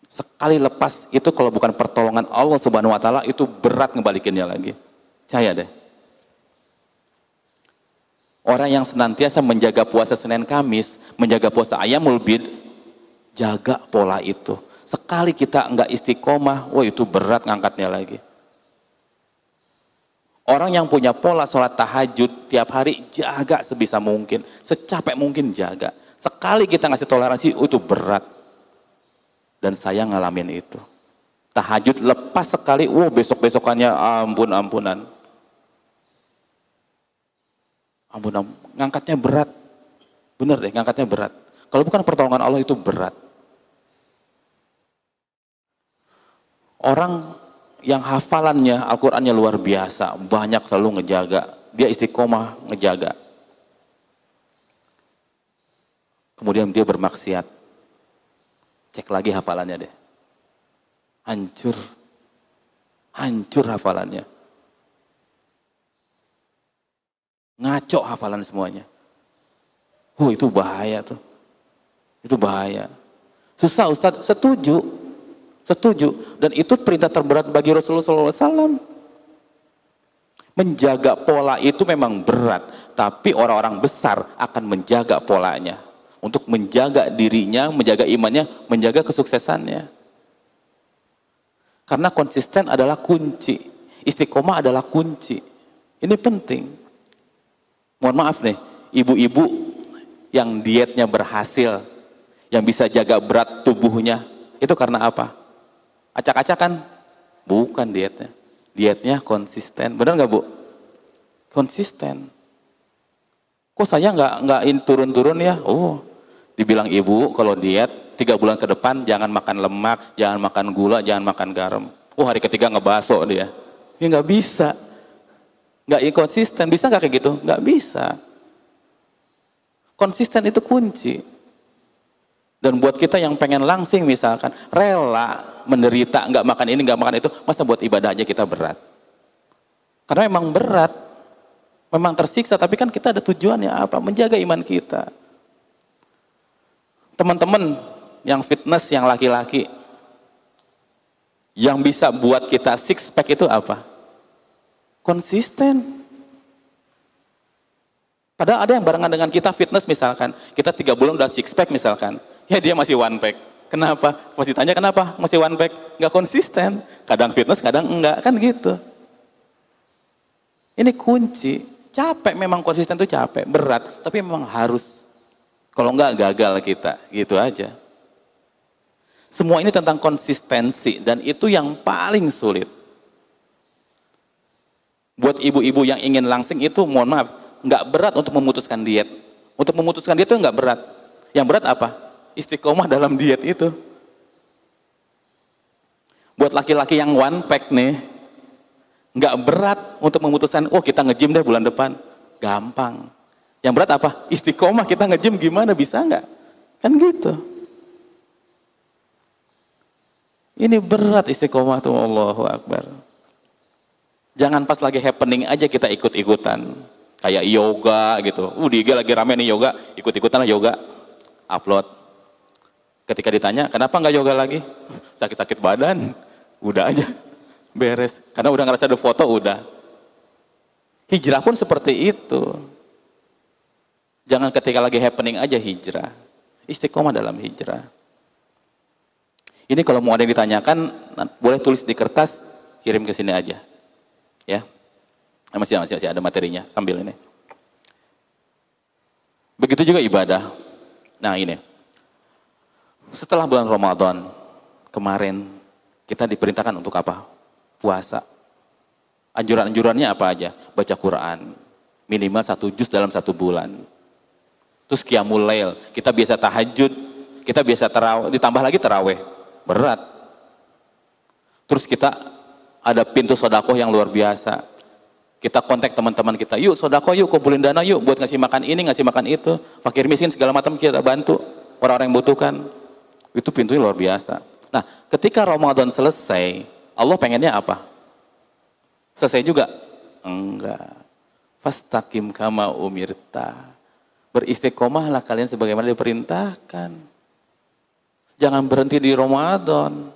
Sekali lepas itu kalau bukan pertolongan Allah Subhanahu wa taala, itu berat ngebalikinnya lagi. Percaya deh. Orang yang senantiasa menjaga puasa Senin Kamis, menjaga puasa Ayyamul Bid, jaga pola itu. Sekali kita enggak istiqomah, wah itu berat ngangkatnya lagi. Orang yang punya pola sholat tahajud tiap hari, jaga sebisa mungkin, secapek mungkin jaga. Sekali kita ngasih toleransi, itu berat. Dan saya ngalamin itu. Tahajud lepas sekali, besok-besokannya ampunan. Ngangkatnya berat. Bener deh, ngangkatnya berat. Kalau bukan pertolongan Allah itu berat. Orang yang hafalannya, Al-Qurannya luar biasa, banyak selalu ngejaga, dia istiqomah ngejaga. Kemudian dia bermaksiat. cek lagi hafalannya deh. Hancur. Hancur hafalannya. Ngaco hafalan semuanya. Itu bahaya tuh. Itu bahaya. Susah Ustadz, setuju. Setuju. Dan itu perintah terberat bagi Rasulullah SAW. Menjaga pola itu memang berat. Tapi orang-orang besar akan menjaga polanya. Untuk menjaga dirinya, menjaga imannya, menjaga kesuksesannya. Karena konsisten adalah kunci. Istiqomah adalah kunci. Ini penting. Mohon maaf nih, ibu-ibu yang dietnya berhasil, yang bisa jaga berat tubuhnya, itu karena apa? Acak-acakan? Bukan dietnya. Dietnya konsisten. Benar nggak Bu? Konsisten. Kok saya nggak turun-turun ya? Dibilang ibu kalau diet 3 bulan ke depan jangan makan lemak, jangan makan gula, jangan makan garam. Hari ketiga ngebaso dia. Ya nggak bisa. Nggak konsisten, bisa nggak kayak gitu? Nggak bisa. Konsisten itu kunci. Dan buat kita yang pengen langsing misalkan, rela menderita, nggak makan ini, nggak makan itu, masa buat ibadah aja kita berat? Karena memang berat, memang tersiksa, tapi kan kita ada tujuannya apa? Menjaga iman kita. Teman-teman yang fitness, yang laki-laki, yang bisa buat kita six pack itu apa? Konsisten. Padahal ada yang barengan dengan kita fitness misalkan, kita 3 bulan udah six pack misalkan, ya dia masih one pack. Kenapa? Masih tanya kenapa masih one pack? Nggak konsisten. Kadang fitness, kadang enggak, kan gitu. Ini kunci. Capek memang, konsisten itu capek, berat, tapi memang harus. Kalau enggak gagal kita, gitu aja. Semua ini tentang konsistensi dan itu yang paling sulit. Buat ibu-ibu yang ingin langsing itu, mohon maaf, nggak berat untuk memutuskan diet. Untuk memutuskan diet itu nggak berat. Yang berat apa? Istiqomah dalam diet itu. Buat laki-laki yang one pack nih, nggak berat untuk memutuskan, kita nge-gym deh bulan depan. Gampang. Yang berat apa? Istiqomah, kita nge-gym gimana, bisa nggak? Kan gitu. Ini berat istiqomah tuh, Allahu Akbar. Jangan pas lagi happening aja kita ikut-ikutan. Kayak yoga gitu. Di IG lagi rame nih yoga, ikut-ikutan lah yoga. Upload. Ketika ditanya, kenapa nggak yoga lagi? Sakit-sakit badan. Udah aja. Beres. Karena udah ngerasa ada foto, udah. Hijrah pun seperti itu. Jangan ketika lagi happening aja hijrah. Istiqomah dalam hijrah. Ini kalau mau ada yang ditanyakan, boleh tulis di kertas, kirim ke sini aja. Ya, masih ada materinya sambil ini. Begitu juga ibadah. Nah ini, setelah bulan Ramadan kemarin kita diperintahkan untuk apa? Puasa. Anjuran-anjurannya apa aja? Baca Quran, minimal 1 juz dalam 1 bulan. Terus qiyamul lail, kita biasa tahajud, kita biasa tarawih, ditambah lagi tarawih, berat. Terus kita ada pintu sodakoh yang luar biasa. Kita kontak teman-teman kita, yuk sodakoh yuk, kumpulin dana yuk, buat ngasih makan ini, ngasih makan itu, fakir miskin segala macam kita bantu, orang-orang yang butuhkan. Itu pintunya luar biasa. Nah, ketika Ramadan selesai, Allah pengennya apa? Selesai juga? Enggak. Fastaqim kama umirta. Beristiqomahlah kalian sebagaimana diperintahkan. Jangan berhenti di Ramadan.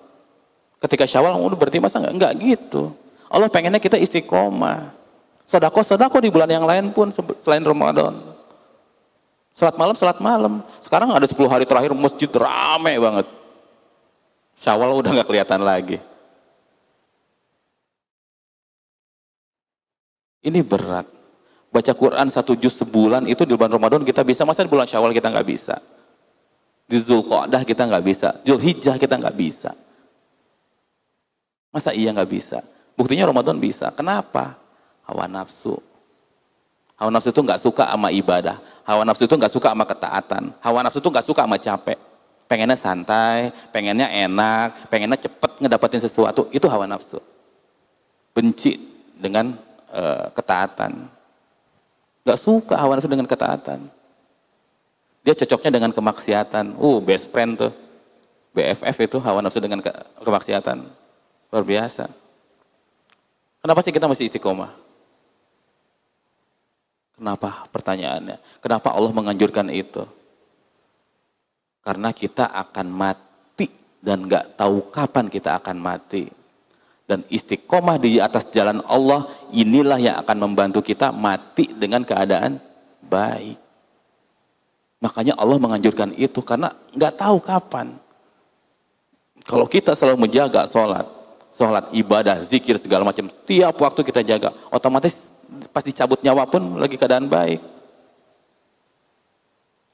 Ketika Syawal udah berarti masa enggak gitu. Allah pengennya kita istiqomah. Sedekah di bulan yang lain pun selain Ramadan. Salat malam. Sekarang ada 10 hari terakhir masjid rame banget. Syawal udah nggak kelihatan lagi. Ini berat. Baca Quran 1 juz sebulan itu di bulan Ramadan kita bisa, masa di bulan Syawal kita nggak bisa? Di Zulqa'dah kita nggak bisa, Zulhijjah kita nggak bisa. Masa iya nggak bisa? Buktinya Ramadan bisa. Kenapa? Hawa nafsu. Hawa nafsu itu nggak suka sama ibadah. Hawa nafsu itu nggak suka sama ketaatan. Hawa nafsu itu nggak suka sama capek. Pengennya santai, pengennya enak, pengennya cepet ngedapetin sesuatu. Itu hawa nafsu. Benci dengan ketaatan. Nggak suka hawa nafsu dengan ketaatan. Dia cocoknya dengan kemaksiatan. Best friend tuh. BFF itu hawa nafsu dengan kemaksiatan. Luar biasa. Kenapa sih kita mesti istiqomah? Kenapa pertanyaannya? Kenapa Allah menganjurkan itu? Karena kita akan mati dan gak tahu kapan kita akan mati. Dan istiqomah di atas jalan Allah, inilah yang akan membantu kita mati dengan keadaan baik. Makanya Allah menganjurkan itu, karena gak tahu kapan. Kalau kita selalu menjaga sholat, ibadah, zikir, segala macam, tiap waktu kita jaga, otomatis pas dicabut nyawa pun lagi keadaan baik.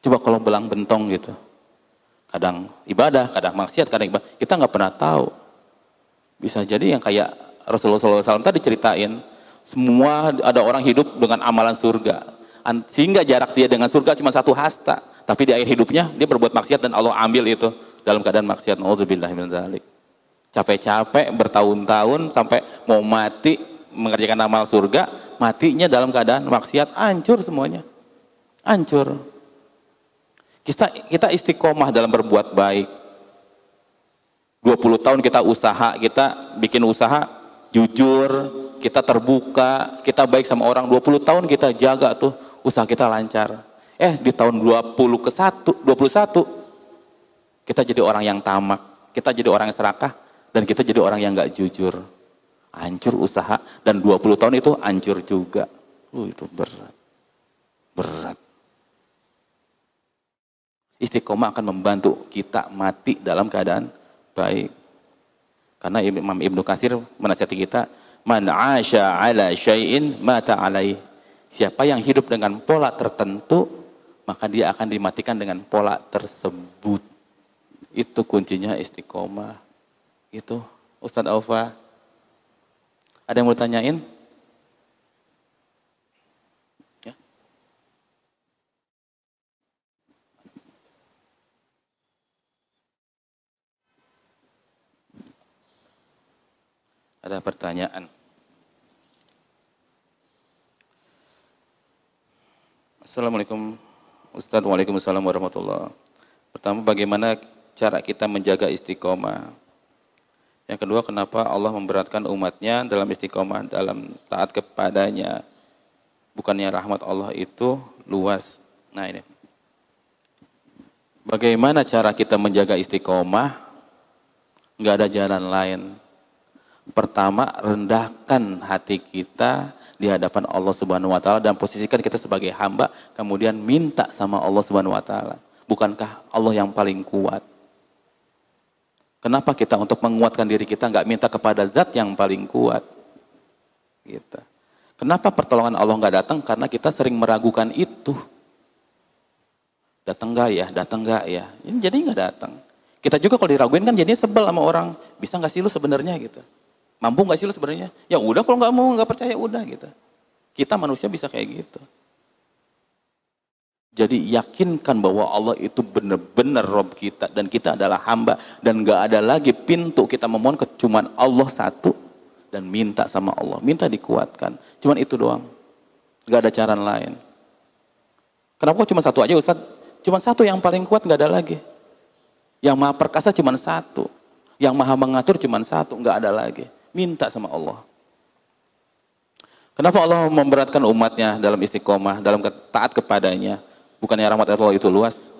Coba kalau belang bentong gitu, kadang ibadah, kadang maksiat, kadang ibadah, kita nggak pernah tahu. Bisa jadi yang kayak Rasulullah SAW tadi ceritain, semua ada orang hidup dengan amalan surga, sehingga jarak dia dengan surga cuma 1 hasta, tapi di akhir hidupnya dia berbuat maksiat dan Allah ambil itu dalam keadaan maksiat. Nauzubillah min dzalik. Capek-capek bertahun-tahun sampai mau mati mengerjakan amal surga, matinya dalam keadaan maksiat, hancur semuanya. Hancur. Kita istiqomah dalam berbuat baik. 20 tahun kita usaha, kita bikin usaha jujur, kita terbuka, kita baik sama orang. 20 tahun kita jaga tuh usaha kita lancar. Di tahun 21 kita jadi orang yang tamak, kita jadi orang yang serakah, dan kita jadi orang yang gak jujur. Hancur usaha, dan 20 tahun itu hancur juga. Itu berat. Berat. Istiqomah akan membantu kita mati dalam keadaan baik. Karena Imam Ibnu Katsir menasihati kita, man 'asha 'ala syai'in mata 'alaih. Siapa yang hidup dengan pola tertentu, maka dia akan dimatikan dengan pola tersebut. Itu kuncinya istiqomah. Itu Ustadz Aufa. Ada yang mau tanyain? Ya. Ada pertanyaan? Assalamualaikum Ustadz. Waalaikumsalam warahmatullahi. Pertama, bagaimana cara kita menjaga istiqomah? Yang kedua, kenapa Allah memberatkan umatnya dalam istiqomah, dalam taat kepadanya? Bukannya rahmat Allah itu luas. Nah ini. Bagaimana cara kita menjaga istiqomah? Nggak ada jalan lain. Pertama, rendahkan hati kita di hadapan Allah Subhanahu wa taala dan posisikan kita sebagai hamba, kemudian minta sama Allah Subhanahu wa taala. Bukankah Allah yang paling kuat? Kenapa kita untuk menguatkan diri kita nggak minta kepada zat yang paling kuat? Gitu. Kenapa pertolongan Allah nggak datang? Karena kita sering meragukan itu. Datang nggak ya? Datang nggak ya? Ini jadi nggak datang. Kita juga kalau diraguin kan jadinya sebel sama orang. Bisa nggak sih lu sebenarnya gitu? Mampu nggak sih lu sebenarnya? Ya udah, kalau nggak mau, nggak percaya, udah gitu. Kita manusia bisa kayak gitu. Jadi yakinkan bahwa Allah itu benar-benar Rob kita dan kita adalah hamba dan nggak ada lagi pintu kita memohon kecuman Allah satu dan minta sama Allah, minta dikuatkan. Cuman itu doang, nggak ada cara lain. Kenapa cuma satu aja Ustaz? Cuma satu yang paling kuat, nggak ada lagi. Yang maha perkasa cuma satu, yang maha mengatur cuma satu, nggak ada lagi. Minta sama Allah. Kenapa Allah memberatkan umatnya dalam istiqomah, dalam taat kepadanya? Bukannya rahmat Allah itu luas?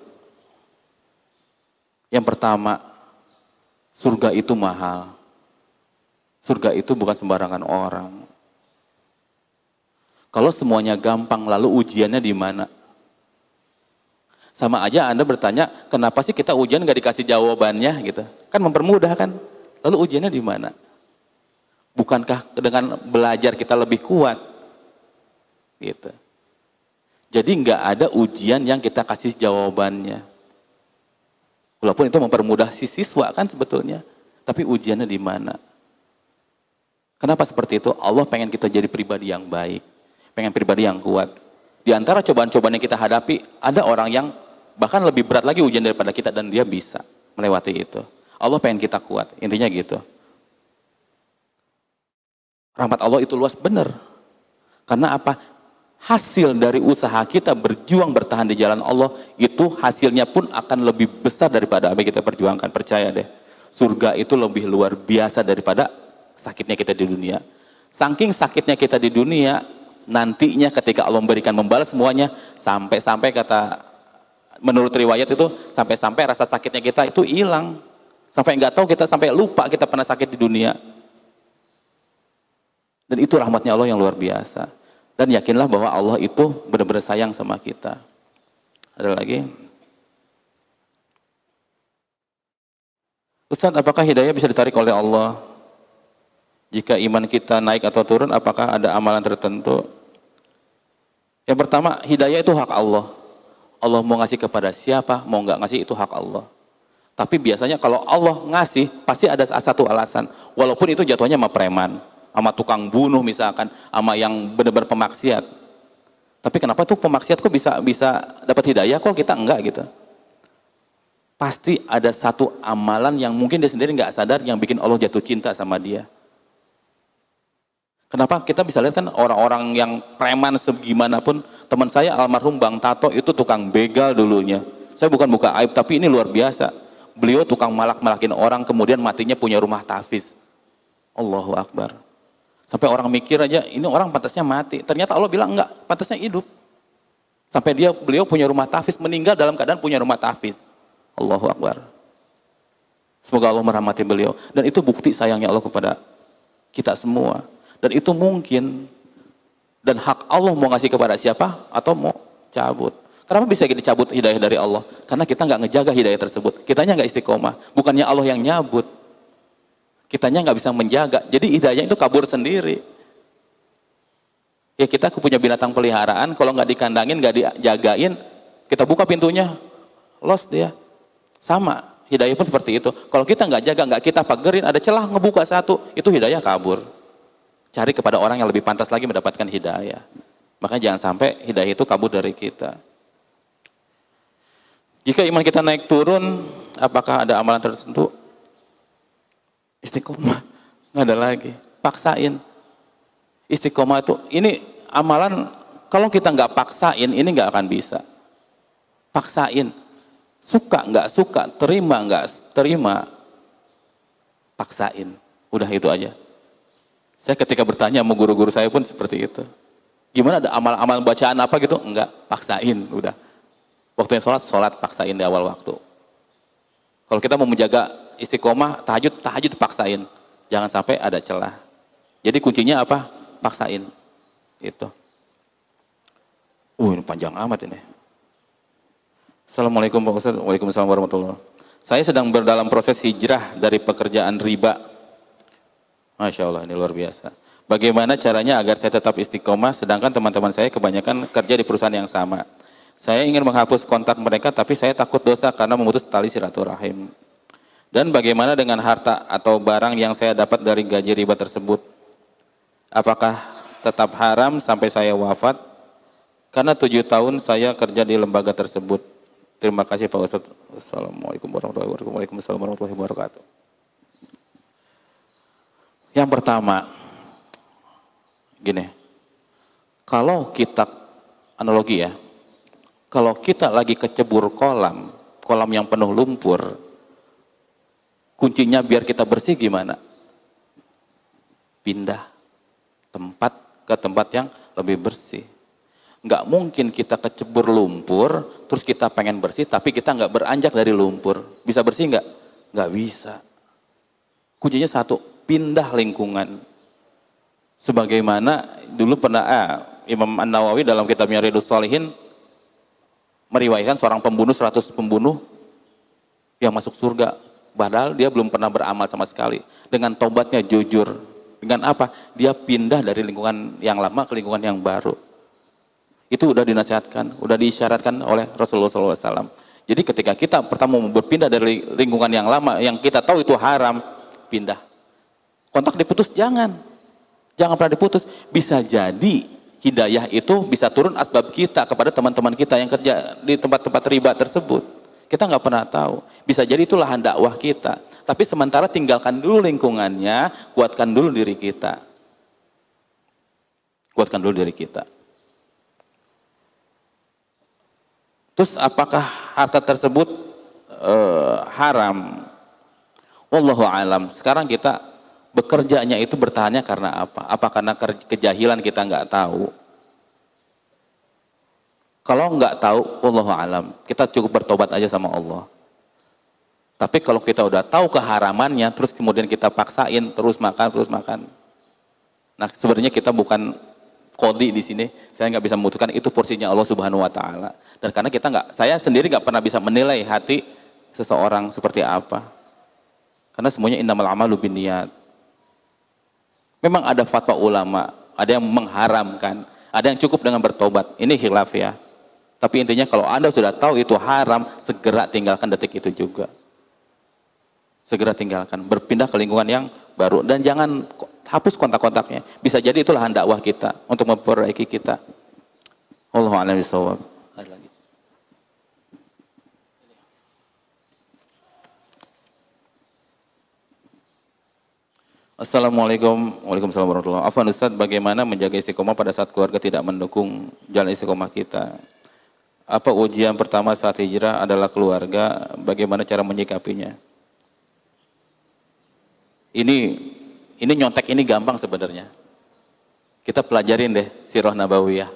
Yang pertama, surga itu mahal. Surga itu bukan sembarangan orang. Kalau semuanya gampang, lalu ujiannya di mana? Sama aja Anda bertanya, kenapa sih kita ujian nggak dikasih jawabannya gitu? Kan mempermudah kan? Lalu ujiannya di mana? Bukankah dengan belajar kita lebih kuat? Gitu. Jadi nggak ada ujian yang kita kasih jawabannya. Walaupun itu mempermudah si siswa kan sebetulnya. Tapi ujiannya di mana? Kenapa seperti itu? Allah pengen kita jadi pribadi yang baik. Pengen pribadi yang kuat. Di antara cobaan-cobaan yang kita hadapi, ada orang yang bahkan lebih berat lagi ujian daripada kita dan dia bisa melewati itu. Allah pengen kita kuat. Intinya gitu. Rahmat Allah itu luas, benar. Karena apa? hasil dari usaha kita berjuang bertahan di jalan Allah, itu hasilnya pun akan lebih besar daripada apa yang kita perjuangkan. Percaya deh, surga itu lebih luar biasa daripada sakitnya kita di dunia. Saking sakitnya kita di dunia, nantinya ketika Allah memberikan membalas semuanya, sampai-sampai kata menurut riwayat itu, sampai-sampai rasa sakitnya kita itu hilang, sampai nggak tahu kita, sampai lupa kita pernah sakit di dunia. Dan itu rahmatnya Allah yang luar biasa. Dan yakinlah bahwa Allah itu benar-benar sayang sama kita. Ada lagi? Ustaz, apakah hidayah bisa ditarik oleh Allah? Jika iman kita naik atau turun, apakah ada amalan tertentu? Yang pertama, hidayah itu hak Allah. Allah mau ngasih kepada siapa, mau nggak ngasih, itu hak Allah. Tapi biasanya kalau Allah ngasih, pasti ada satu alasan. Walaupun itu jatuhnya sama preman, sama tukang bunuh misalkan, sama yang benar-benar pemaksiat. Tapi kenapa tuh pemaksiat kok bisa dapat hidayah, kok kita enggak gitu? Pasti ada satu amalan yang mungkin dia sendiri nggak sadar yang bikin Allah jatuh cinta sama dia. Kenapa kita bisa lihat kan orang-orang yang preman segimanapun, teman saya almarhum Bang Tato itu tukang begal dulunya. Saya bukan buka aib, tapi ini luar biasa. Beliau tukang malak-malakin orang, kemudian matinya punya rumah tahfiz. Allahu Akbar. Sampai orang mikir aja, ini orang pantasnya mati. Ternyata Allah bilang enggak, pantasnya hidup. Sampai beliau punya rumah tahfiz, meninggal dalam keadaan punya rumah tahfiz. Allahu Akbar. Semoga Allah merahmati beliau. Dan itu bukti sayangnya Allah kepada kita semua. Dan itu mungkin. Dan hak Allah mau ngasih kepada siapa atau mau cabut. Kenapa bisa dicabut hidayah dari Allah? Karena kita nggak ngejaga hidayah tersebut. Kitanya nggak istiqomah. Bukannya Allah yang nyabut. Kitanya nggak bisa menjaga. Jadi hidayah itu kabur sendiri. Ya kita punya binatang peliharaan, kalau nggak dikandangin, nggak dijagain, kita buka pintunya, lost dia. Sama, hidayah pun seperti itu. Kalau kita nggak jaga, nggak kita pagerin, ada celah ngebuka satu, itu hidayah kabur. Cari kepada orang yang lebih pantas lagi mendapatkan hidayah. Makanya jangan sampai hidayah itu kabur dari kita. Jika iman kita naik turun, apakah ada amalan tertentu? Istiqomah, nggak ada lagi. Paksain. Istiqomah itu, ini amalan, kalau kita nggak paksain, ini nggak akan bisa. Paksain. Suka nggak suka, terima nggak terima, paksain. Udah itu aja. Saya ketika bertanya sama guru-guru saya pun seperti itu. Gimana, ada amal-amal bacaan apa gitu? Enggak, paksain. Udah. Waktunya sholat paksain di awal waktu. Kalau kita mau menjaga istiqomah, tahajud paksain. Jangan sampai ada celah. Jadi kuncinya apa? Paksain. Itu. Ini panjang amat ini. Assalamualaikum Pak Ustaz. Waalaikumsalam warahmatullahi wabarakatuh. Saya sedang dalam proses hijrah dari pekerjaan riba. Masya Allah, ini luar biasa. Bagaimana caranya agar saya tetap istiqomah, sedangkan teman-teman saya kebanyakan kerja di perusahaan yang sama. Saya ingin menghapus kontak mereka, tapi saya takut dosa karena memutus tali silaturahim. Dan bagaimana dengan harta atau barang yang saya dapat dari gaji riba tersebut? Apakah tetap haram sampai saya wafat? Karena 7 tahun saya kerja di lembaga tersebut. Terima kasih Pak Ustadz. Assalamualaikum warahmatullahi wabarakatuh. Waalaikumsalam warahmatullahi wabarakatuh. Yang pertama, gini, kalau kita, analogi ya, kalau kita lagi kecebur kolam yang penuh lumpur, kuncinya biar kita bersih gimana? Pindah tempat ke tempat yang lebih bersih. Nggak mungkin kita kecebur lumpur, terus kita pengen bersih, tapi kita nggak beranjak dari lumpur. Bisa bersih nggak? Nggak bisa. Kuncinya satu, pindah lingkungan. Sebagaimana dulu pernah Imam An-Nawawi dalam kitabnya Riyadhus Shalihin meriwayatkan seorang pembunuh, 100 pembunuh yang masuk surga. Padahal dia belum pernah beramal sama sekali. Dengan tobatnya jujur. Dengan apa? Dia pindah dari lingkungan yang lama ke lingkungan yang baru. Itu udah dinasihatkan, udah diisyaratkan oleh Rasulullah SAW. Jadi ketika kita pertama berpindah dari lingkungan yang lama, yang kita tahu itu haram, pindah. Kontak diputus, jangan pernah diputus. Bisa jadi hidayah itu bisa turun asbab kita kepada teman-teman kita yang kerja di tempat-tempat riba tersebut. Kita nggak pernah tahu. Bisa jadi itu lahan dakwah kita. Tapi sementara tinggalkan dulu lingkungannya, kuatkan dulu diri kita. Kuatkan dulu diri kita. Terus apakah harta tersebut haram? Wallahu alam. Sekarang kita bekerjanya itu bertahannya karena apa? Apa karena kejahilan kita nggak tahu? Kalau nggak tahu, wallahu alam. Kita cukup bertobat aja sama Allah. Tapi kalau kita udah tahu keharamannya, terus kemudian kita paksain terus makan. Nah, sebenarnya kita bukan qadhi di sini. Saya nggak bisa memutuskan itu porsinya Allah Subhanahu Wa Taala. Dan karena saya sendiri nggak pernah bisa menilai hati seseorang seperti apa. Karena semuanya innamal a'malu binniyat. Memang ada fatwa ulama, ada yang mengharamkan, ada yang cukup dengan bertobat. Ini khilaf ya. Tapi intinya kalau Anda sudah tahu itu haram, segera tinggalkan detik itu juga. Segera tinggalkan, berpindah ke lingkungan yang baru dan jangan hapus kontak-kontaknya. Bisa jadi itulah dakwah kita untuk memperbaiki kita. Wallahu a'lam bishawab. Ada lagi. Assalamualaikum. Waalaikumsalam warahmatullahi wabarakatuh. Afwan Ustaz, bagaimana menjaga istiqomah pada saat keluarga tidak mendukung jalan istiqomah kita? Apa ujian pertama saat hijrah adalah keluarga? Bagaimana cara menyikapinya? Ini nyontek ini gampang sebenarnya. Kita pelajarin deh sirah nabawiyah.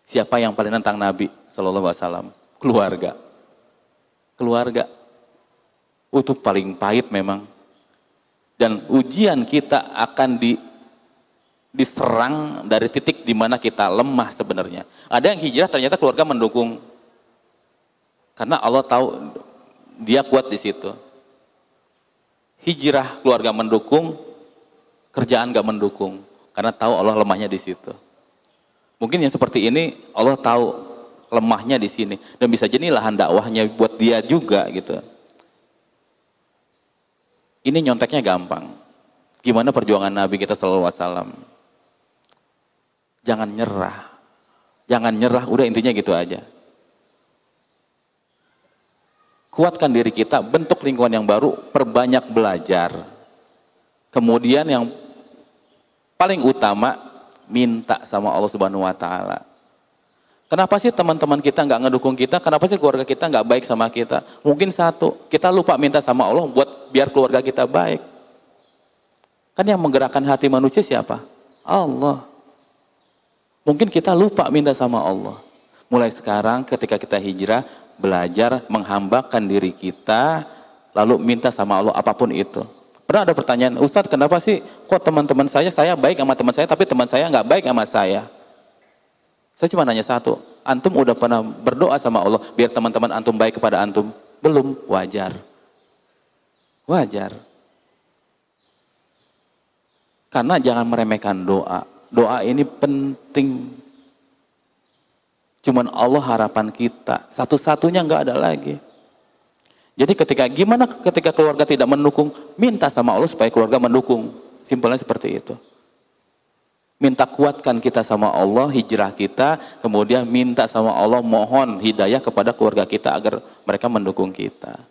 Siapa yang paling nentang Nabi Sallallahu Alaihi Wasallam? Keluarga. Itu paling pahit memang. Dan ujian kita akan diserang dari titik di mana kita lemah sebenarnya. Ada yang hijrah ternyata keluarga mendukung. Karena Allah tahu dia kuat di situ. Hijrah keluarga mendukung, kerjaan gak mendukung, karena tahu Allah lemahnya di situ. Mungkin yang seperti ini Allah tahu lemahnya di sini dan bisa jadi lahan dakwahnya buat dia juga gitu. Ini nyonteknya gampang. Gimana perjuangan Nabi kita sallallahu alaihi wasallam? Jangan nyerah, udah intinya gitu aja. Kuatkan diri kita, bentuk lingkungan yang baru, perbanyak belajar. Kemudian yang paling utama, minta sama Allah Subhanahu Wa Taala. Kenapa sih teman-teman kita nggak ngedukung kita? Kenapa sih keluarga kita nggak baik sama kita? Mungkin satu, kita lupa minta sama Allah buat biar keluarga kita baik. Kan yang menggerakkan hati manusia siapa? Allah. Mungkin kita lupa minta sama Allah. Mulai sekarang ketika kita hijrah, belajar menghambakan diri kita, lalu minta sama Allah apapun itu. Pernah ada pertanyaan, Ustadz kenapa sih kok teman-teman saya baik sama teman saya, tapi teman saya nggak baik sama saya? Saya cuma nanya satu, antum udah pernah berdoa sama Allah biar teman-teman antum baik kepada antum? Belum, wajar. Karena jangan meremehkan doa. Doa ini penting. Cuman Allah harapan kita, satu-satunya nggak ada lagi. Jadi gimana ketika keluarga tidak mendukung, minta sama Allah supaya keluarga mendukung. Simpelnya seperti itu. Minta kuatkan kita sama Allah, hijrah kita, kemudian minta sama Allah, mohon hidayah kepada keluarga kita agar mereka mendukung kita.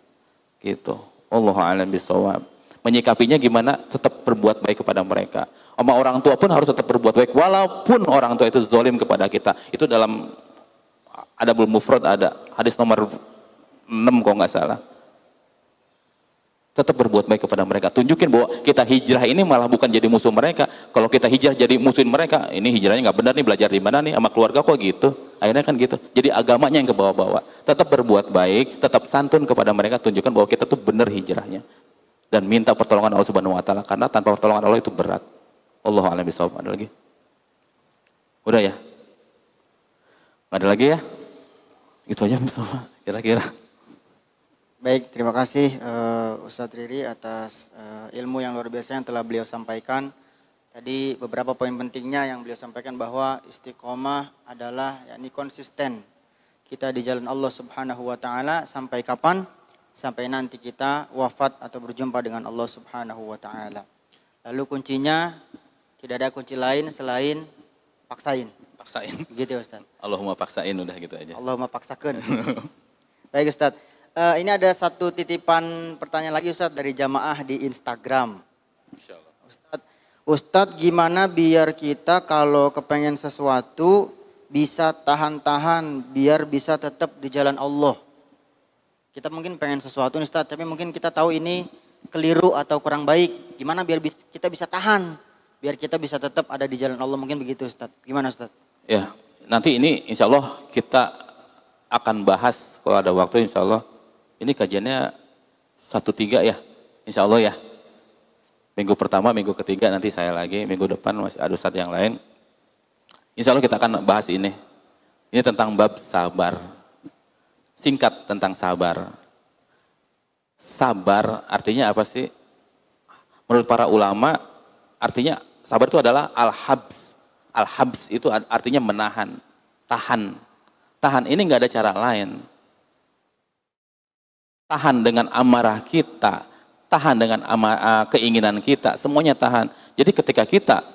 Gitu. Wallahu a'lam bishawab. Menyikapinya gimana? Tetap berbuat baik kepada mereka. Sama orang tua pun harus tetap berbuat baik, walaupun orang tua itu zalim kepada kita. Itu dalam Adabul Mufrad ada, hadis nomor 6 kalau nggak salah. Tetap berbuat baik kepada mereka. Tunjukin bahwa kita hijrah ini malah bukan jadi musuh mereka. Kalau kita hijrah jadi musuhin mereka, ini hijrahnya nggak benar nih, belajar di mana nih, sama keluarga kok gitu. Akhirnya kan gitu. Jadi agamanya yang ke bawah-bawah. Tetap berbuat baik, tetap santun kepada mereka, tunjukkan bahwa kita tuh benar hijrahnya. Dan minta pertolongan Allah Subhanahu Wa Taala, karena tanpa pertolongan Allah itu berat. Allahu a'lam bishawab. Ada lagi? Udah ya? Ada lagi ya? Itu aja Mustafa, kira-kira. Baik, terima kasih Ustadz Riri atas ilmu yang luar biasa yang telah beliau sampaikan. Tadi beberapa poin pentingnya yang beliau sampaikan bahwa istiqomah adalah yakni konsisten kita di jalan Allah Subhanahu Wa Taala sampai kapan? Sampai nanti kita wafat atau berjumpa dengan Allah Subhanahu Wa Taala. Lalu kuncinya tidak ada kunci lain selain paksain. Gitu ya Ustaz. Allahumma paksain, udah gitu aja. Allahumma paksakan. Baik Ustaz. Ini ada satu titipan pertanyaan lagi Ustaz dari jamaah di Instagram. Ustaz, gimana biar kita kalau kepengen sesuatu bisa tahan-tahan biar bisa tetap di jalan Allah? Kita mungkin pengen sesuatu nih Ustaz, tapi mungkin kita tahu ini keliru atau kurang baik. Gimana biar kita bisa tahan, biar kita bisa tetap ada di jalan Allah, mungkin begitu Ustaz. Gimana Ustaz? Ya, nanti ini insya Allah kita akan bahas kalau ada waktu insya Allah. Ini kajiannya 1-3 ya, insya Allah ya. Minggu pertama, minggu ketiga nanti saya lagi, minggu depan masih ada Ustaz yang lain. Insya Allah kita akan bahas ini. Ini tentang bab sabar. Singkat tentang sabar. Sabar artinya apa sih? Menurut para ulama, artinya sabar itu adalah al-habs. Al-habs itu artinya menahan, tahan. Tahan ini nggak ada cara lain. Tahan dengan amarah kita, tahan dengan keinginan kita, semuanya tahan. Jadi ketika kita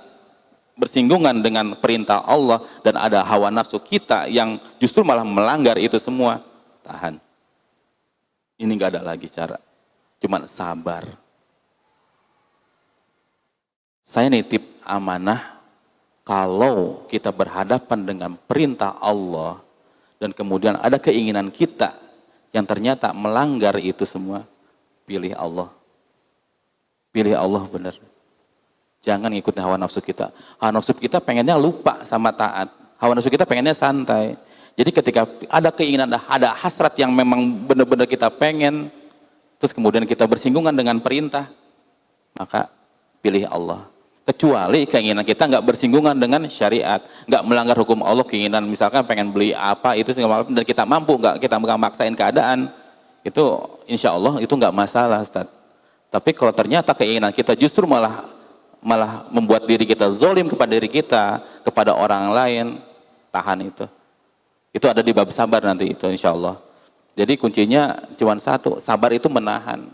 bersinggungan dengan perintah Allah dan ada hawa nafsu kita yang justru malah melanggar itu semua, tahan. Ini nggak ada lagi cara, cuman sabar. Saya nitip amanah, kalau kita berhadapan dengan perintah Allah dan kemudian ada keinginan kita yang ternyata melanggar itu semua, pilih Allah. Pilih Allah benar. Jangan ngikutin hawa nafsu kita. Hawa nafsu kita pengennya lupa sama taat. Hawa nafsu kita pengennya santai. Jadi ketika ada keinginan, ada hasrat yang memang benar-benar kita pengen, terus kemudian kita bersinggungan dengan perintah, maka pilih Allah. Kecuali keinginan kita nggak bersinggungan dengan syariat, nggak melanggar hukum Allah, keinginan misalkan pengen beli apa itu dan kita mampu, kita nggak maksain keadaan, itu insya Allah itu nggak masalah, Ustaz. Tapi kalau ternyata keinginan kita justru malah membuat diri kita zolim kepada diri kita, kepada orang lain, tahan itu. Itu ada di bab sabar nanti itu insya Allah. Jadi kuncinya cuma satu, sabar itu menahan.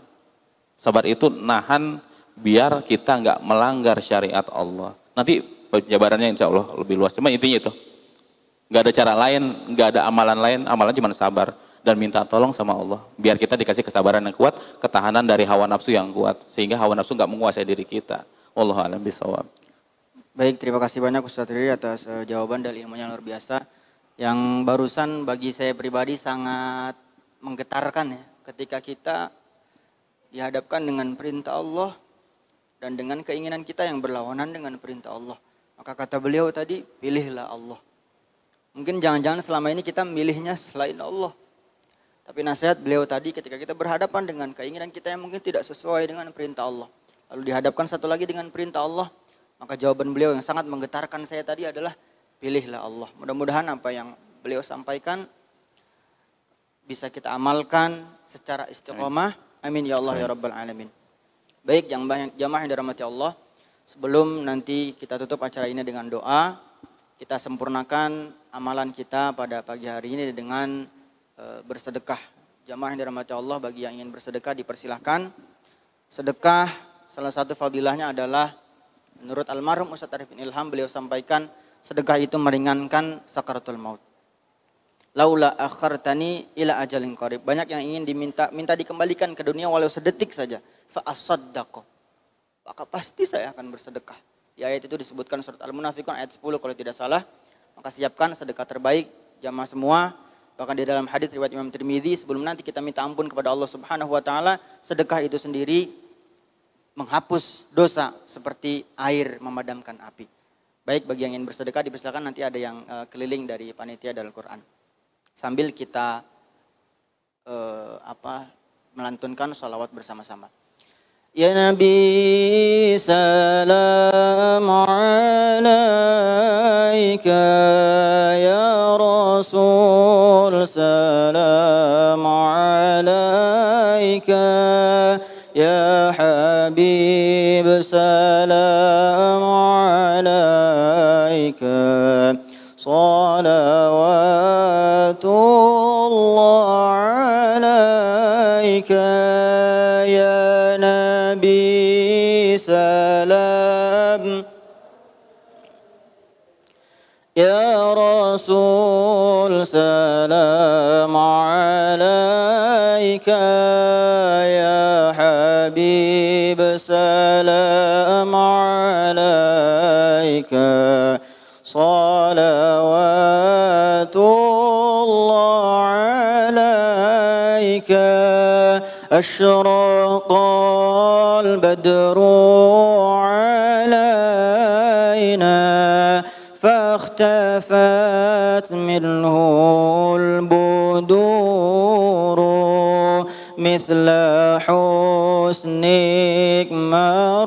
Sabar itu nahan biar kita nggak melanggar syariat Allah. Nanti penjabarannya insya Allah lebih luas. Cuma intinya itu, nggak ada cara lain, nggak ada amalan lain. Amalan cuma sabar dan minta tolong sama Allah. Biar kita dikasih kesabaran yang kuat, ketahanan dari hawa nafsu yang kuat, sehingga hawa nafsu nggak menguasai diri kita. Wallahu a'lam bishawab. Baik, terima kasih banyak Ustaz Riri atas jawaban dan ilmunya luar biasa. Yang barusan bagi saya pribadi sangat menggetarkan ya, ketika kita dihadapkan dengan perintah Allah dan dengan keinginan kita yang berlawanan dengan perintah Allah. Maka kata beliau tadi, pilihlah Allah. Mungkin jangan-jangan selama ini kita milihnya selain Allah. Tapi nasihat beliau tadi, ketika kita berhadapan dengan keinginan kita yang mungkin tidak sesuai dengan perintah Allah, lalu dihadapkan satu lagi dengan perintah Allah, maka jawaban beliau yang sangat menggetarkan saya tadi adalah, pilihlah Allah. Mudah-mudahan apa yang beliau sampaikan bisa kita amalkan secara istiqomah. Amin ya Allah ya Rabbal Alamin. Baik, jamaah yang dirahmati Allah, sebelum nanti kita tutup acara ini dengan doa, kita sempurnakan amalan kita pada pagi hari ini dengan bersedekah. Jamaah yang dirahmati Allah, bagi yang ingin bersedekah dipersilahkan. Sedekah salah satu fadilahnya adalah menurut almarhum Ustaz Arif bin Ilham, beliau sampaikan sedekah itu meringankan sakaratul maut. Laula akhartani ila ajalin qarib. Banyak yang ingin minta dikembalikan ke dunia walau sedetik saja. Fa asaddaqo. Maka pasti saya akan bersedekah. Di ayat itu disebutkan surat Al-Munafiqun ayat 10 kalau tidak salah. Maka siapkan sedekah terbaik jamaah semua. Bahkan di dalam hadis riwayat Imam Tirmidzi, sebelum nanti kita minta ampun kepada Allah Subhanahu wa taala, sedekah itu sendiri menghapus dosa seperti air memadamkan api. Baik, bagi yang ingin bersedekah dipersilakan, nanti ada yang keliling dari panitia dan Al-Qur'an. Sambil kita melantunkan shalawat bersama-sama. Ya Nabi salam alaika, ya Rasul salam alaika, ya Habib salam alaika, salawatullah alaika, ya Nabi salam, ya Rasul salam alaika, ya Habib salam alaika, صلوات الله عليك أشرق البدر علينا فاختفت منه البدور مثل حسنك ما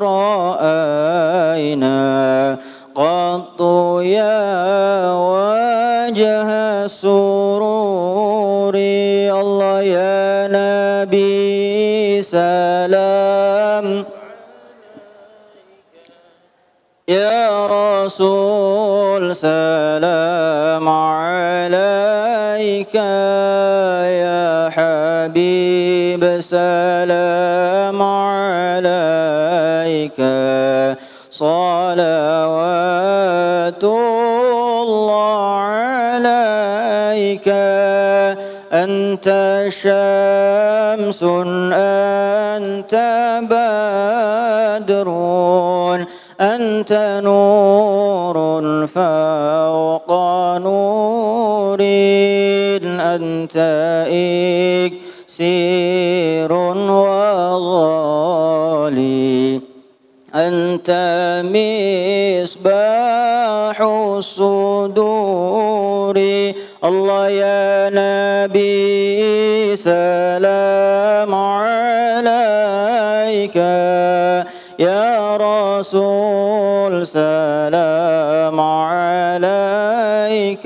رأينا قط يا وجه السرور الله يا نبي سلام يا رسول سلام عليك يا حبيب سلام عليك صلوات الله عليك أنت شمس أنت بدر أنت نور فوق نور أنت إكسير وغالي أنت مصباح الصدور الله يا نبي سلام عليك يا رسول سلام عليك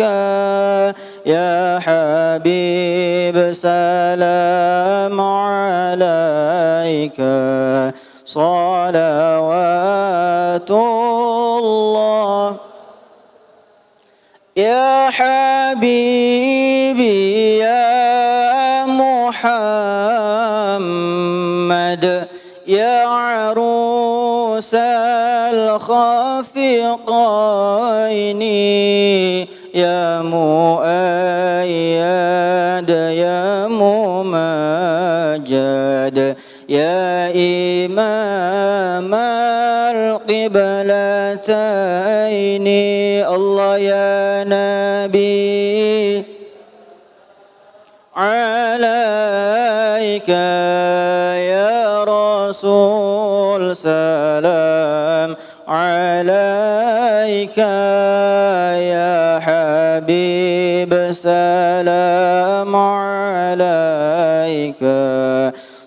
يا حبيب سلام عليك صلوات الله يا حبيبي يا محمد يا عروس الخفقين يا مؤيد يا ممجد يا إمام القبلتين الله يا نبي عليك يا رسول سلام عليك يا حبيب سلام عليك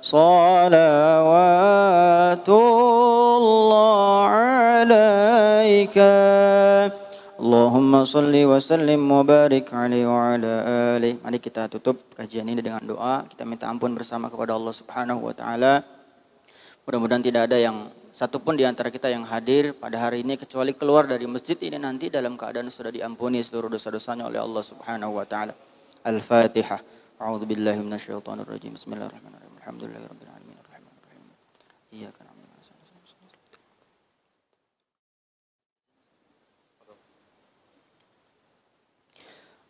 صلوات الله عليك Allahumma salli wa sallim wa barik alaihi wa ala alihi. Mari kita tutup kajian ini dengan doa. Kita minta ampun bersama kepada Allah Subhanahu wa taala. Mudah-mudahan tidak ada yang satupun di antara kita yang hadir pada hari ini kecuali keluar dari masjid ini nanti dalam keadaan sudah diampuni seluruh dosa-dosanya oleh Allah Subhanahu wa taala. Al-Fatihah. A'udzu billahi minasyaitonir rajim. Bismillahirrahmanirrahim. Alhamdulillahirabbil alamin. Arrahmanir rahim. Iyyaka na'budu wa iyyaka nasta'in.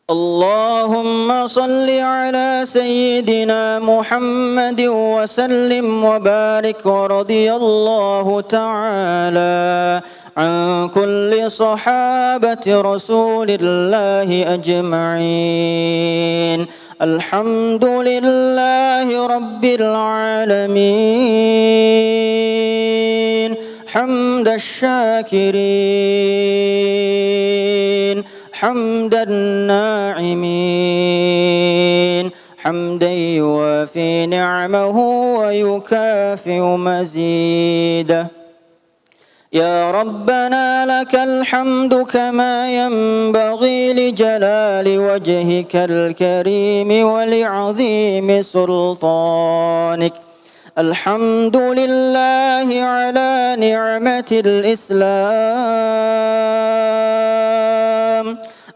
اللهم صل على سيدنا محمد وسلم وبارك ورضي الله تعالى عن كل صحابة رسول الله أجمعين الحمد لله رب العالمين حمد الشاكرين حمد الناعمين حمدا يوافي نعمه ويكافئ مزيده يا ربنا لك الحمد كما ينبغي لجلال وجهك الكريم ولعظيم سلطانك الحمد لله على نعمة الإسلام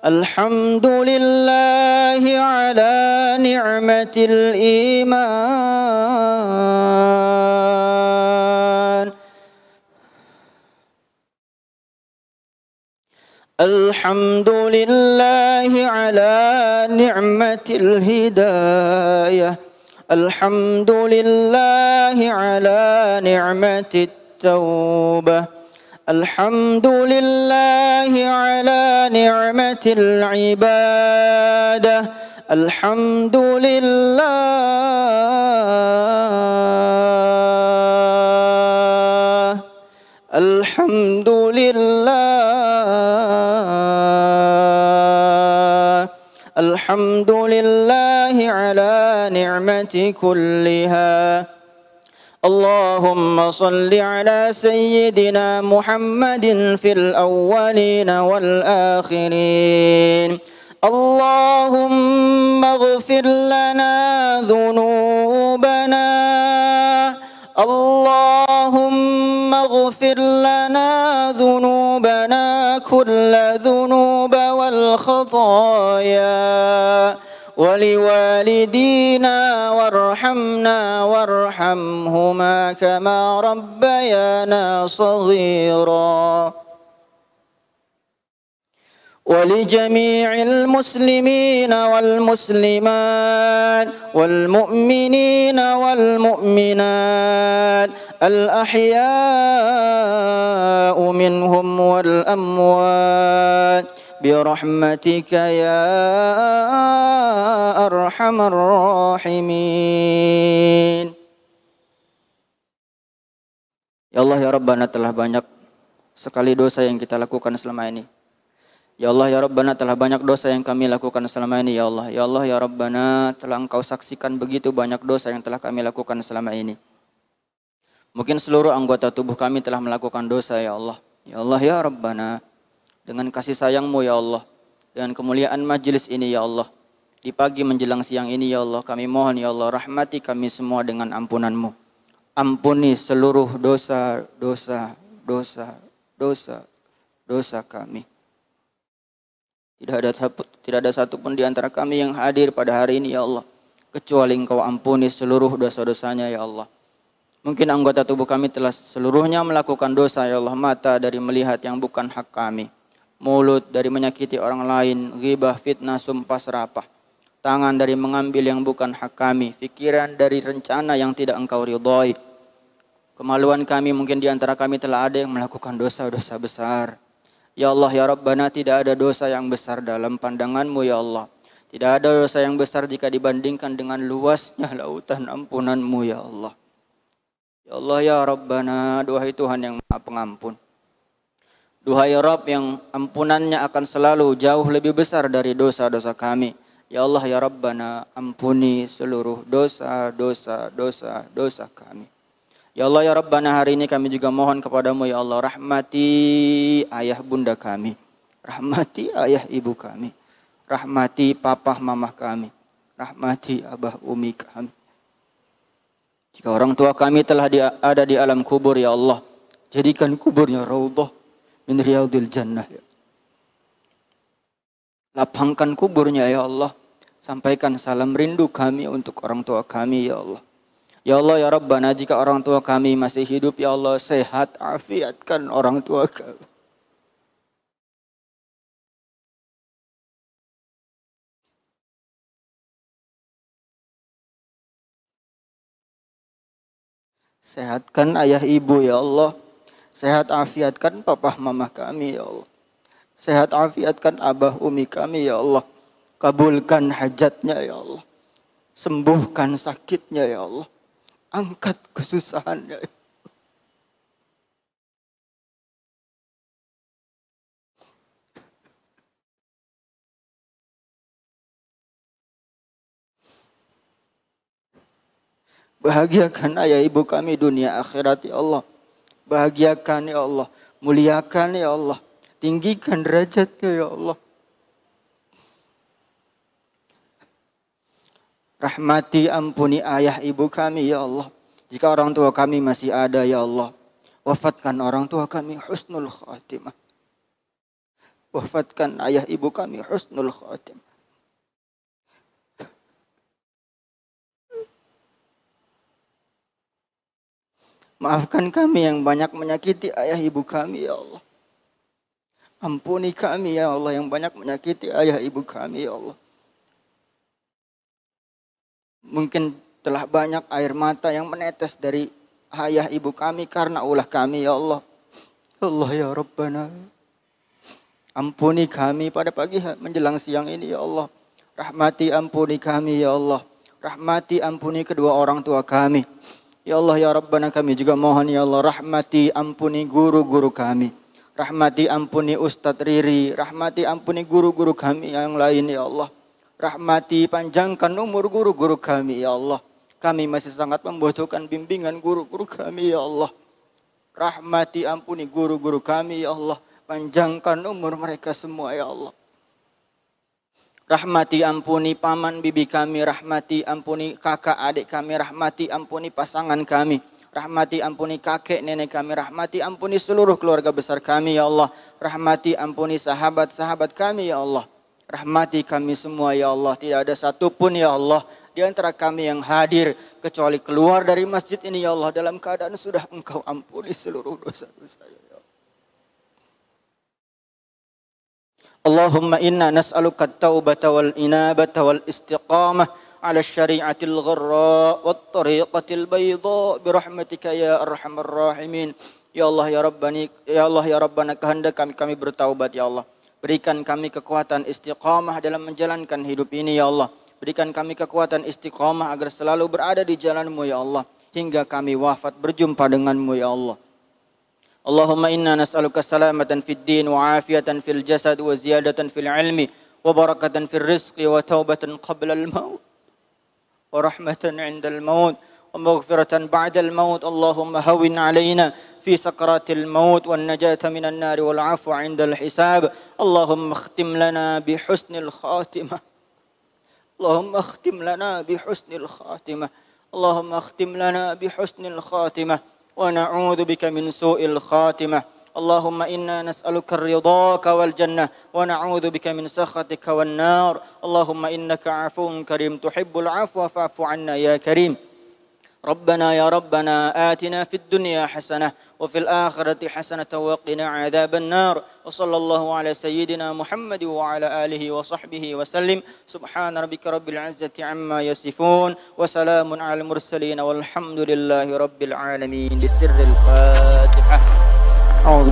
الحمد لله على نعمة الإيمان الحمد لله على نعمة الهداية الحمد لله على نعمة التوبة الحمد لله على نعمة العبادة. الحمد لله الحمد لله الحمد لله على نعمة كلها. اللهم صل على سيدنا محمد في الأولين والآخرين. اللهم اغفر لنا ذنوبنا اللهم اغفر لنا ذنوبنا كل ذنوب والخطايا ولوالدينا وارحمنا وارحمهما كما ربيانا صغيرا. ولجميع المسلمين والمسلمات والمؤمنين والمؤمنات الأحياء منهم والأموات برحمتك يا أرحم الراحمين. Ya Allah ya Rabbana, telah banyak sekali dosa yang kita lakukan selama ini. Ya Allah ya Rabbana, telah banyak dosa yang kami lakukan selama ini ya Allah. Ya Allah ya Rabbana, telah Engkau saksikan begitu banyak dosa yang telah kami lakukan selama ini. Mungkin seluruh anggota tubuh kami telah melakukan dosa ya Allah. Ya Allah ya Rabbana, dengan kasih sayang-Mu ya Allah, dengan kemuliaan majelis ini ya Allah, di pagi menjelang siang ini ya Allah, kami mohon ya Allah, rahmati kami semua dengan ampunan-Mu. Ampuni seluruh dosa kami. Tidak ada satu pun di antara kami yang hadir pada hari ini ya Allah, kecuali Engkau ampuni seluruh dosa-dosanya ya Allah. Mungkin anggota tubuh kami telah seluruhnya melakukan dosa ya Allah. Mata dari melihat yang bukan hak kami, mulut dari menyakiti orang lain, ghibah, fitnah, sumpah serapah, tangan dari mengambil yang bukan hak kami, pikiran dari rencana yang tidak Engkau ridhai. Kemaluan kami, mungkin di antara kami telah ada yang melakukan dosa-dosa besar. Ya Allah ya Rabbana, tidak ada dosa yang besar dalam pandangan-Mu ya Allah. Tidak ada dosa yang besar jika dibandingkan dengan luasnya lautan ampunan-Mu ya Allah. Ya Allah ya Rabbana, duhai Tuhan yang Maha Pengampun, duhai Rabb yang ampunannya akan selalu jauh lebih besar dari dosa-dosa kami. Ya Allah ya Rabbana, ampuni seluruh dosa kami. Ya Allah ya Rabbana, hari ini kami juga mohon kepadamu ya Allah, rahmati ayah bunda kami, rahmati ayah ibu kami, rahmati papa mamah kami, rahmati abah umi kami. Jika orang tua kami telah ada di alam kubur ya Allah, jadikan kuburnya raudhah min riyadil jannah ya. Lapangkan kuburnya ya Allah. Sampaikan salam rindu kami untuk orang tua kami ya Allah. Ya Allah ya Rabbana, jika orang tua kami masih hidup ya Allah, sehat afiatkan orang tua kami. Sehatkan ayah ibu ya Allah. Sehat afiatkan papa mama kami ya Allah. Sehat afiatkan abah umi kami ya Allah. Kabulkan hajatnya ya Allah. Sembuhkan sakitnya ya Allah. Angkat kesusahannya. Bahagiakan ayah ibu kami dunia akhirat ya Allah. Bahagiakan ya Allah. Muliakan ya Allah. Tinggikan derajatnya ya Allah. Rahmati ampuni ayah ibu kami ya Allah. Jika orang tua kami masih ada ya Allah, wafatkan orang tua kami husnul khatimah. Wafatkan ayah ibu kami husnul khatimah. Maafkan kami yang banyak menyakiti ayah ibu kami ya Allah. Ampuni kami ya Allah yang banyak menyakiti ayah ibu kami ya Allah. Mungkin telah banyak air mata yang menetes dari ayah ibu kami karena ulah kami ya Allah. Ya Allah ya Rabbana, Ampuni kami pada pagi menjelang siang ini ya Allah. Rahmati ampuni kami ya Allah. Rahmati ampuni kedua orang tua kami. Ya Allah ya Rabbana, kami juga mohon ya Allah, rahmati ampuni guru-guru kami. Rahmati ampuni Ustadz Riri. Rahmati ampuni guru-guru kami yang lain ya Allah. Rahmati panjangkan umur guru-guru kami ya Allah. Kami masih sangat membutuhkan bimbingan guru-guru kami ya Allah. Rahmati ampuni guru-guru kami ya Allah. Panjangkan umur mereka semua ya Allah. Rahmati ampuni paman bibi kami. Rahmati ampuni kakak adik kami. Rahmati ampuni pasangan kami. Rahmati ampuni kakek nenek kami. Rahmati ampuni seluruh keluarga besar kami ya Allah. Rahmati ampuni sahabat-sahabat kami ya Allah. Rahmati kami semua ya Allah. Tidak ada satupun ya Allah di antara kami yang hadir kecuali keluar dari masjid ini ya Allah dalam keadaan sudah Engkau ampuni seluruh dosa-dosa ya Allah. Allahumma inna nas'aluka at-taubata wal inabata wal istiqamah ala syari'atil gharra wat tariqatil bayda birahmatika ya arhamar rahimin. Ya Allah ya Rabbani, ya Allah ya Rabbana, kehendak kami bertaubat ya Allah. Berikan kami kekuatan istiqamah dalam menjalankan hidup ini ya Allah. Berikan kami kekuatan istiqamah agar selalu berada di jalan-Mu ya Allah hingga kami wafat berjumpa dengan-Mu ya Allah. Allahumma inna nas'aluka salamatan fid din wa afiyatan fil jasad wa ziyadatan fil ilmi wa barakatan fil rizqi wa taubatan qabla al maut wa rahmatan 'inda al maut wa maghfiratan ba'da al maut. Allahumma hawwin 'alaina fi sakaratil maut wan najata minan nar wal 'afwa 'inda al hisab. Allahumma khtim lana bi husnil khatimah. Allahumma khtim lana bi husnil khatimah. Allahumma khtim lana bi husnil khatimah. ونعوذ بك من سوء الخاتمة. اللهم إنا نسألك رضاك والجنة ونعوذ بك من سخطك والنار. اللهم إنك عفو كريم تحب العفو فاعف عنا يا كريم. ربنا يا ربنا آتنا في الدنيا حسنة وفي الآخرة حسنة وقنا عذاب النار. وصلى الله على سيدنا محمد وعلى آله وصحبه وسلم. سبحان ربك رب العزة عما يصفون وسلام على المرسلين والحمد لله رب العالمين. بسر الفاتحة. أعوذ